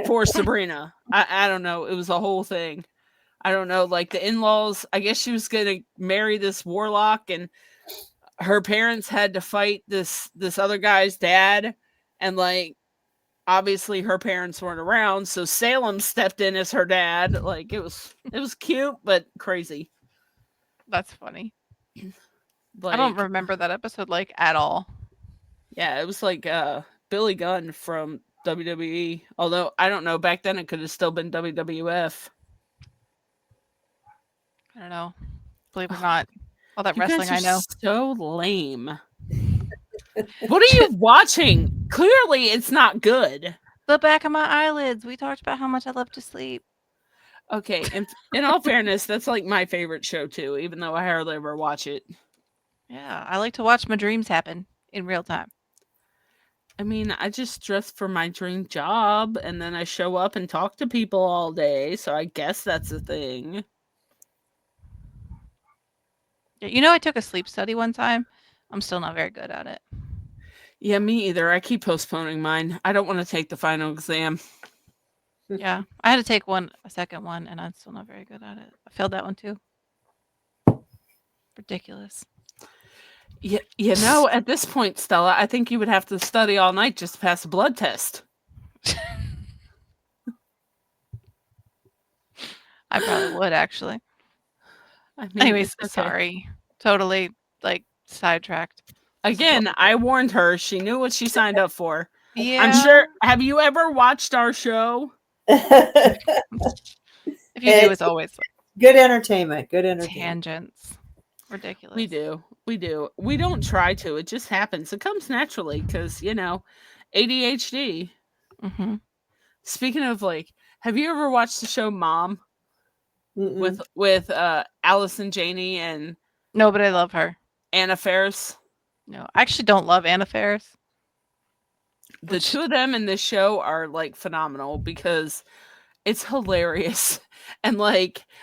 for Sabrina. I don't know. It was a whole thing. I don't know. Like the in laws, I guess she was going to marry this warlock, and her parents had to fight this other guy's dad, and like obviously her parents weren't around, so Salem stepped in as her dad. Like it was cute but crazy. That's funny. I don't Like remember that episode like at all. yeah, it was like Billy Gunn from WWE. Although I don't know, back then it could have still been WWF. I don't know. Believe it or not, all that You guys wrestling are I know. so lame. What are you watching? Clearly it's not good. The back of my eyelids. We talked about how much I love to sleep. Okay, in all fairness, that's like my favorite show too, even though I hardly ever watch it. Yeah, I like to watch my dreams happen in real time. I mean, I just dress for my dream job and then I show up and talk to people all day, so I guess that's a thing. Yeah, I took a sleep study one time. I'm still not very good at it. Yeah, me either. I keep postponing mine. I don't want to take the final exam. Yeah, I had to take a second one, and I'm still not very good at it. I failed that one too. Ridiculous. Yeah, at this point, Stella, I think you would have to study all night just to pass a blood test. I probably would actually. I mean, Anyways, it's okay. sorry. Totally sidetracked. Again, I warned her. She knew what she signed up for. I'm Yeah. sure. Have you ever watched our show? If you do, it's always Good entertainment. Good entertainment. tangents. Ridiculous. We do. We do. We don't try to. It just happens. It comes naturally because, ADHD. Mm-hmm. Speaking of have you ever watched the show Mom Mm-mm. with Allison Janney and No, but I love her. Anna Faris? No, I actually don't love Anna Faris. The two of them in this show are phenomenal because it's hilarious. And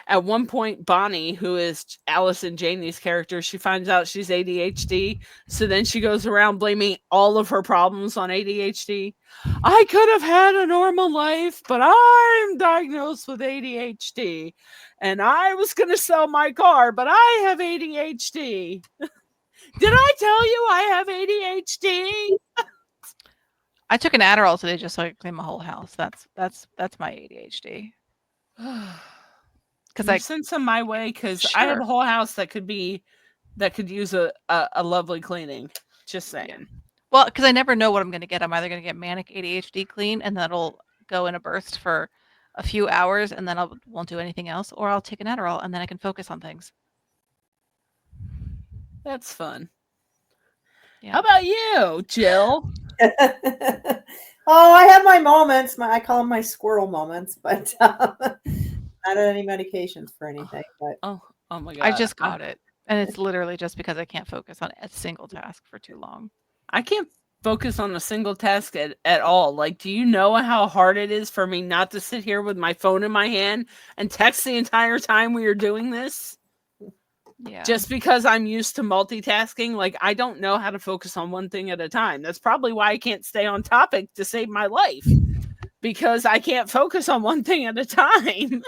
at one point, Bonnie, who is Allison Janney's character, she finds out she's ADHD. So then she goes around blaming all of her problems on ADHD. I could have had a normal life, but I'm diagnosed with ADHD. And I was going to sell my car, but I have ADHD. Did I tell you I have ADHD? I took an Adderall today just so I could clean my whole house. That's my ADHD. Because I send some my way because I have a whole house that could use a lovely cleaning. Just saying. Yeah. Well, because I never know what I'm going to get. I'm either going to get manic ADHD clean, and that'll go in a burst for a few hours, and then I won't do anything else, or I'll take an Adderall, and then I can focus on things. That's fun. Yeah. How about you, Jill? I have my moments. I call them my squirrel moments, but not any medications for anything. But oh my god, I just got it, and it's literally just because I can't focus on a single task for too long. I can't focus on a single task at all. Do you know how hard it is for me not to sit here with my phone in my hand and text the entire time we are doing this? Yeah. Just because I'm used to multitasking, I don't know how to focus on one thing at a time. That's probably why I can't stay on topic to save my life. Because I can't focus on one thing at a time.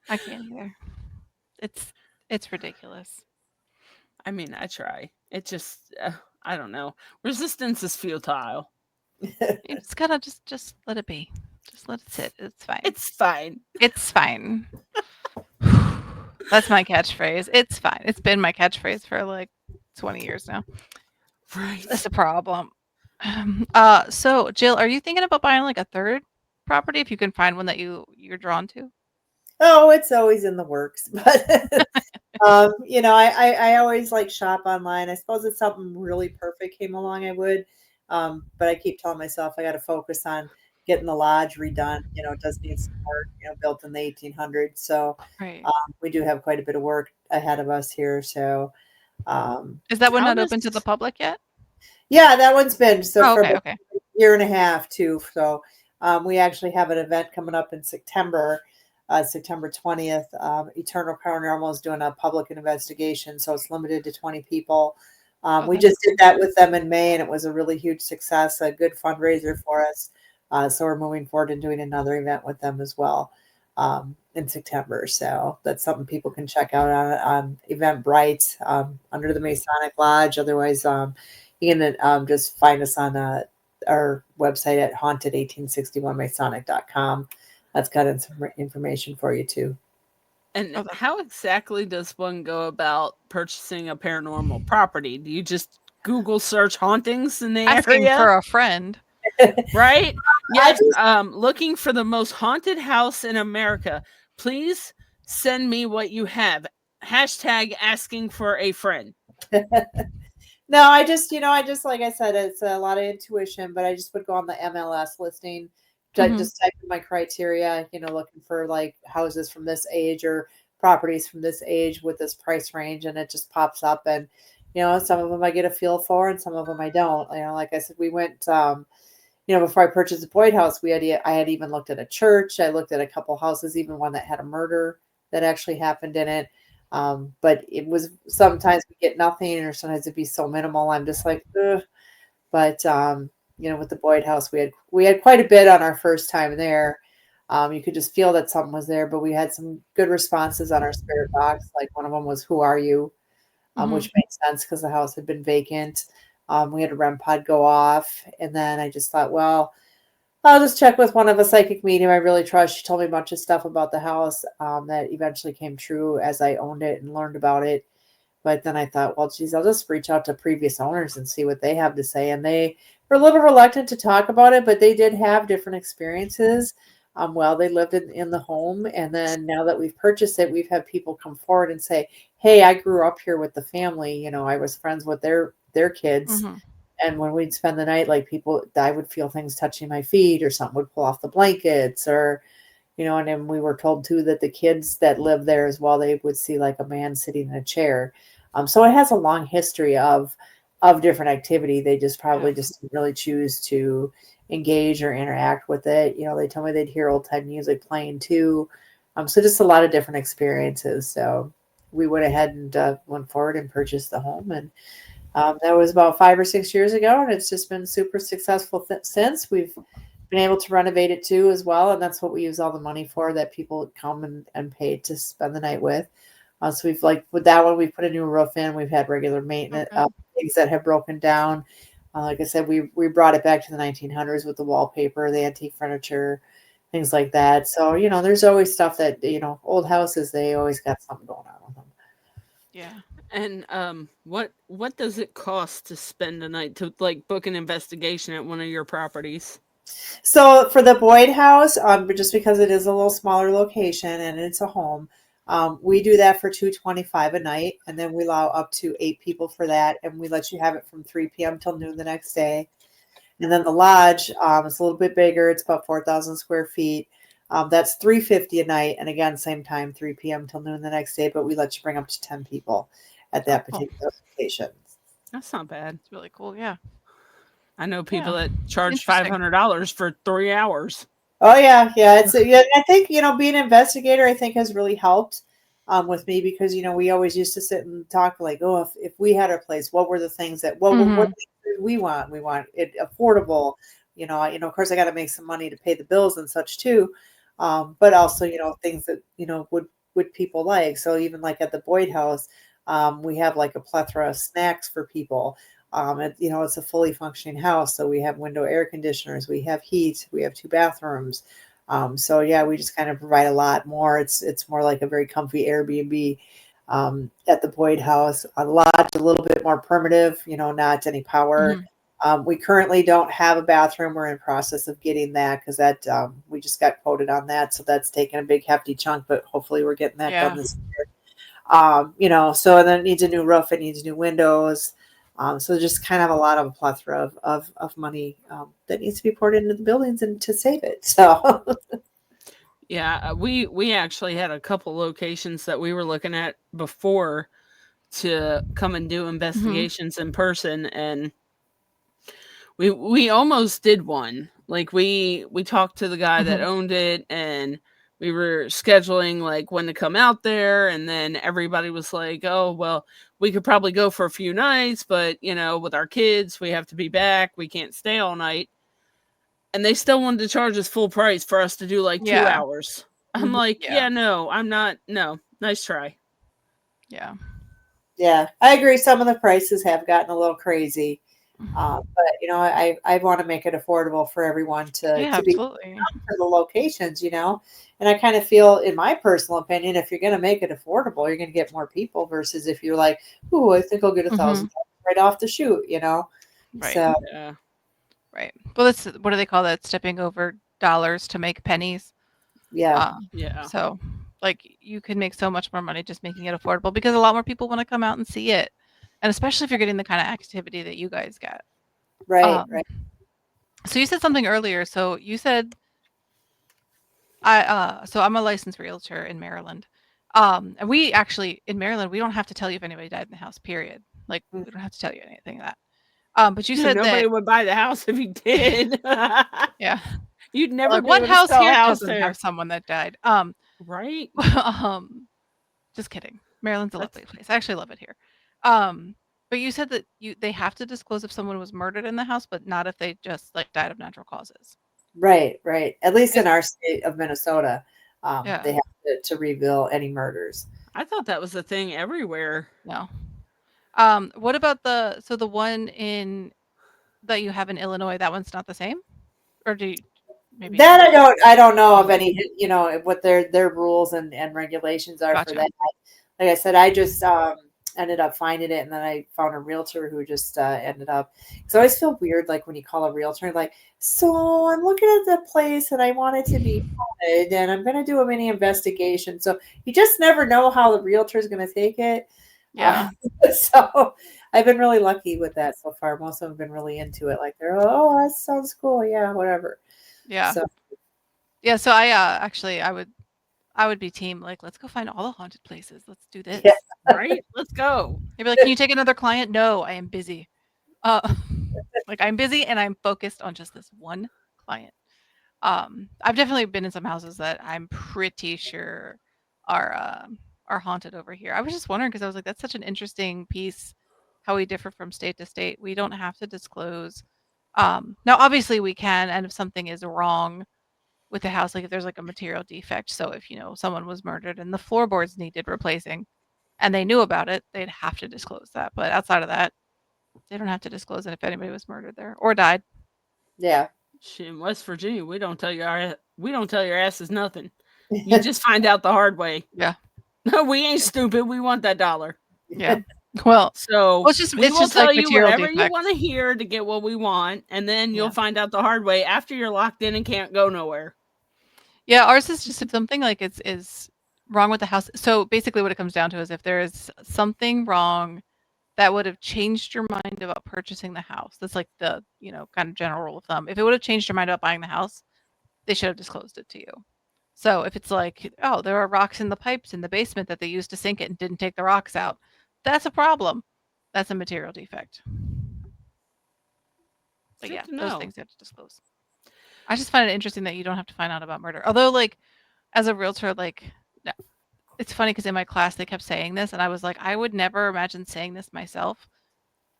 I can't either. It's ridiculous. I mean, I try. It just I don't know. Resistance is futile. You just gotta just let it be. Just let it sit. It's fine. It's fine. It's fine. That's my catchphrase. It's fine. It's been my catchphrase for 20 years now. Right. That's a problem. So Jill, are you thinking about buying a third property if you can find one that you're drawn to? Oh, it's always in the works, but I always shop online. I suppose if something really perfect came along, I would. But I keep telling myself I got to focus on getting the lodge redone. It does need some work. Built in the 1800s, so Right. We do have quite a bit of work ahead of us here. So, is that one not open to the public yet? Yeah, that one's been for okay. a year and a half too. So, we actually have an event coming up in September. September 20th, Eternal Paranormal is doing a public investigation, so it's limited to 20 people. We just did that with them in May, and it was a really huge success, a good fundraiser for us. So we're moving forward and doing another event with them as well in September. So that's something people can check out on Eventbrite under the Masonic Lodge. Otherwise, you can just find us on our website at haunted1861masonic.com. That's got some information for you too. And how exactly does one go about purchasing a paranormal property? Do you just Google search hauntings in the asking area? for a friend, right? Yes. Looking for the most haunted house in America. Please send me what you have. Hashtag asking for a friend. No, I just like I said, it's a lot of intuition, but I just would go on the MLS listing. Just type in my criteria, looking for houses from this age or properties from this age with this price range, and it just pops up. And some of them I get a feel for, and some of them I don't. Like I said, we went. Before I purchased the Boyd house, I had even looked at a church. I looked at a couple houses, even one that had a murder that actually happened in it. But it was sometimes we get nothing, or sometimes it'd be so minimal. I'm just like, ugh. But with the Boyd House, we had quite a bit on our first time there. You could just feel that something was there, but we had some good responses on our spirit box. Like one of them was, "Who are you?" Hmm. Which made sense because the house had been vacant. We had a REM pod go off, and then I just thought, well, I'll just check with one of a psychic medium I really trust. She told me a bunch of stuff about the house that eventually came true as I owned it and learned about it. But then I thought, well, geez, I'll just reach out to previous owners and see what they have to say. And they were a little reluctant to talk about it, but they did have different experiences while they lived in the home. And then now that we've purchased it, we've had people come forward and say, hey, I grew up here with the family. I was friends with their kids. Hmm. And when we'd spend the night, like I would feel things touching my feet, or something would pull off the blankets, and then we were told too that the kids that live there as well, they would see like a man sitting in a chair. So it has a long history of different activity. They just probably Yeah. just didn't really choose to engage or interact with it. They told me they'd hear old time music playing too. So just a lot of different experiences. So we went ahead and went forward and purchased the home, and that was about 5 or 6 years ago, and it's just been super successful since. We've been able to renovate it too as well, and that's what we use all the money for, that people come and pay to spend the night with. So we've, like with that one, we put a new roof in. We've had regular Oh, maintenance, good. things that have broken down. Like I said, we brought it back to the 1900s with the wallpaper, the antique furniture, things like that. So there's always stuff that old houses, they always got something going on with them. Yeah. And what does it cost to spend a night to like book an investigation at one of your properties? So for the Boyd House, just because it is a little smaller location and it's a home, we do that for 225 a night, and then we allow up to 8 people for that, and we let you have it from 3 p.m. till noon the next day. And then the lodge, is a little bit bigger. It's about 4,000 square feet. That's 350 a night, and again, same time, 3 p.m. till noon the next day. But we let you bring up to 10 people at Oh, that cool. particular location. That's not bad. It's really cool. Yeah. I know people Yeah. that charge Interesting. $500 for 3 hours. Oh yeah, yeah. Yeah. I think being an investigator, I think has really helped with me, because we always used to sit and talk like, oh, if we had our place, what were the things that what Hmm. things did we want? We want it affordable. Of course, I got to make some money to pay the bills and such too, but also things that would people like. So even like at the Boyd House, we have like a plethora of snacks for people. It's a fully functioning house, so we have window air conditioners, we have heat, we have 2 bathrooms. So yeah, we just kind of provide a lot more. It's more like a very comfy Airbnb at the Boyd House. A lot, a little bit more primitive, not any power. Hmm. We currently don't have a bathroom. We're in process of getting that, because that we just got quoted on that, so that's taken a big hefty chunk. But hopefully, we're getting that done Yeah. this year. So, and then it needs a new roof, it needs new windows. So just kind of a lot of a plethora of money that needs to be poured into the buildings and to save it. So, Yeah, we actually had a couple locations that we were looking at before to come and do Hmm. investigations in person, and we almost did one. Like we talked to the guy that Hmm. owned it, and we were scheduling like when to come out there, and then everybody was like, "Oh, well, we could probably go for a few nights, but with our kids, we have to be back. We can't stay all night." And they still wanted to charge us full price for us to do like 2 Yeah. hours. I'm mhm, like, Yeah. "Yeah, no, I'm not. No, nice try." Yeah. yeah, I agree. Some of the prices have gotten a little crazy, but I want to make it affordable for everyone to Yeah. be Absolutely. for the locations. And I kind of feel, in my personal opinion, if you're going to make it affordable, you're going to get more people, versus if you're like, "Ooh, I think I'll get a Hmm. thousand right off the shoot." Right. So Yeah. Right. Well, that's what do they call that? Stepping over dollars to make pennies. yeah, Uh, Yeah. so like you can make so much more money just making it affordable because a lot more people want to come out and see it, and especially if you're getting the kind of activity that you guys get. right, Um, right. so you said something earlier. So you said so I'm a licensed realtor in Maryland. And we actually in Maryland we don't have to tell you if anybody died in the house. Period. Like Mm. we don't have to tell you anything of that. But you said Nobody that would buy the house if you did. yeah. You'd never Like be what able to house sell a here house doesn't have there. someone that died? Right? Um, just kidding. Maryland's a That's- lovely place. I actually love it here. But you said that they have to disclose if someone was murdered in the house, but not if they just like died of natural causes. Right, right. At least Yeah. in our state of Minnesota, Yeah. they have to reveal any murders. I thought that was a thing everywhere. No. What about the one in that you have in Illinois? That one's not the same, or do you maybe? That I don't know of any, what their rules and regulations are for Gotcha. that. Like I said, I just ended up finding it, and then I found a realtor who just ended up. So I always feel weird, like when you call a realtor, like, so I'm looking at the place and I want it to be haunted, and I'm going to do a mini investigation. So you just never know how the realtor is going to take it. Yeah. So I've been really lucky with that so far. Most of them have been really into it. Like they're, oh, that sounds cool. Yeah, whatever. Yeah. So Yeah. So I actually I would be team like let's go find all the haunted places. Let's do this. yeah, Right? Let's go. They'd be like, can you take another client? No, I am busy. Uh, like I'm busy and I'm focused on just this one client. I've definitely been in some houses that I'm pretty sure are haunted over here. I was just wondering because I was like, that's such an interesting piece, how we differ from state to state. We don't have to disclose. Now obviously we can, and if something is wrong with the house, like if there's like a material defect, so if someone was murdered and the floorboards needed replacing, and they knew about it, they'd have to disclose that. But outside of that, they don't have to disclose it if anybody was murdered there or died. yeah. Shit, in West Virginia, we don't tell your asses nothing. You just find out the hard way. Yeah. No, we ain't stupid. We want that dollar. Yeah. Well, So it's just we it's will just tell like you material whatever you defects. want to hear to get what we want, and then you'll Yeah. find out the hard way after you're locked in and can't go nowhere. Yeah, ours is just if something like is wrong with the house. So basically, what it comes down to is if there is something wrong that would have changed your mind about purchasing the house. That's like the kind of general rule of thumb. If it would have changed your mind about buying the house, they should have disclosed it to you. So if it's like, oh, there are rocks in the pipes in the basement that they used to sink it and didn't take the rocks out, that's a problem. That's a material defect. It's But good yeah, to those know. things you have to disclose. I just find it interesting that you don't have to find out about murder. Although, like, as a realtor, like, no, it's funny because in my class they kept saying this, and I was like, I would never imagine saying this myself.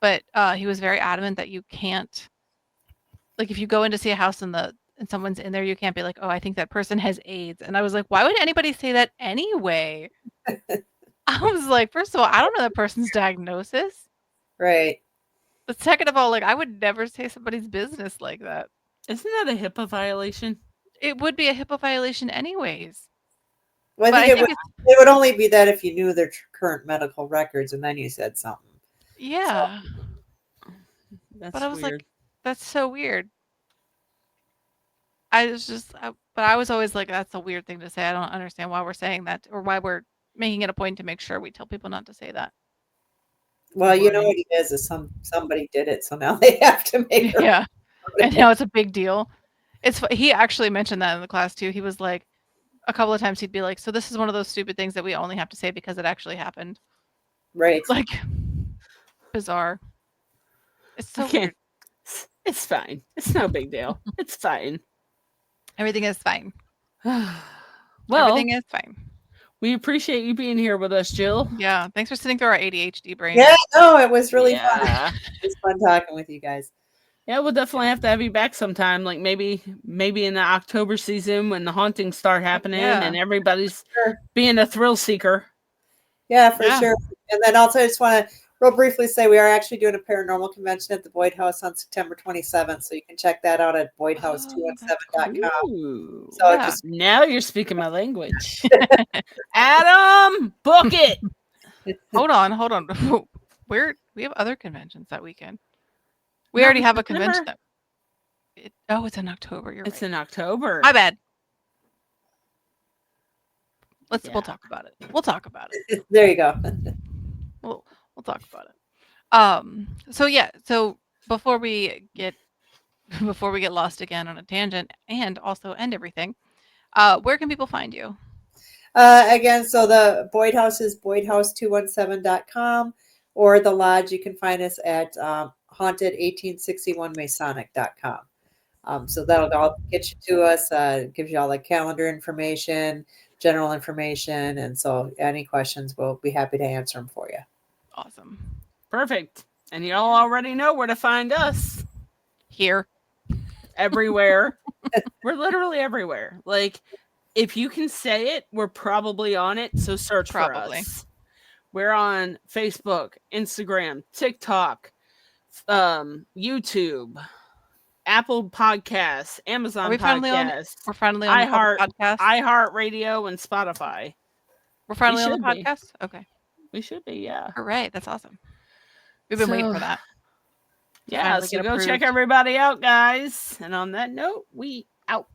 But he was very adamant that you can't, like, if you go in to see a house and someone's in there, you can't be like, oh, I think that person has AIDS. And I was like, why would anybody say that anyway? I was like, first of all, I don't know that person's diagnosis. Right. But second of all, like, I would never say somebody's business like that. Isn't that a HIPAA violation? It would be a HIPAA violation anyways. Well, But I think it would only be that if you knew their current medical records and then you said something. yeah. That's But I was weird. like, that's so weird. But I was always like, that's a weird thing to say. I don't understand why we're saying that or why we're making it a point to make sure we tell people not to say that. Well, you know Right. what it is somebody did it, so now they have to make her. Yeah. And now it's a big deal. He actually mentioned that in the class too. He was like, a couple of times he'd be like, so this is one of those stupid things that we only have to say because it actually happened. Right. Like, bizarre. It's I so can't. weird. It's fine. It's no big deal. It's fine. Everything is fine. Well, Everything is fine. we appreciate you being here with us, Jill. Yeah. Thanks for sitting through our ADHD brain. Yeah, no, it was really fun. Yeah. It was fun talking with you guys. Yeah, we'll definitely have to have you back sometime. Like maybe in the October season when the hauntings start happening yeah. and everybody's Sure. being a thrill seeker. Yeah, for Yeah. sure. And then also I just want to real briefly say we are actually doing a paranormal convention at the Boyd House on September 27th. So you can check that out at boydhouse217.com. Ooh. So Yeah. just Now you're speaking my language. Adam, book it. Hold on. We have other conventions that weekend. We Not already in have a September? convention. It's in October. You're It's right. in October. My bad. We'll Yeah. talk about it. We'll talk about it. there you go. We'll talk about it. So yeah. So before we get lost again on a tangent and also end everything, where can people find you? Again, so the Boyd House is boydhouse217.com, or the lodge, you can find us at haunted1861masonic.com. So that'll all get you to us, gives you all the calendar information, general information. And so any questions, we'll be happy to answer them for you. Awesome. Perfect. And y'all already know where to find us. Here. Everywhere. We're literally everywhere. Like, if you can say it, we're probably on it. So search for Probably. us. We're on Facebook, Instagram, TikTok, YouTube, Apple Podcasts, Are Amazon we finally on? Podcasts, We're finally on the podcast. iHeartRadio, and Spotify. We're finally on the should be. podcast. Okay. We should be, yeah. All right. That's awesome. We've been waiting for that. Yeah, finally so get go check approved. everybody out, guys. And on that note, we out.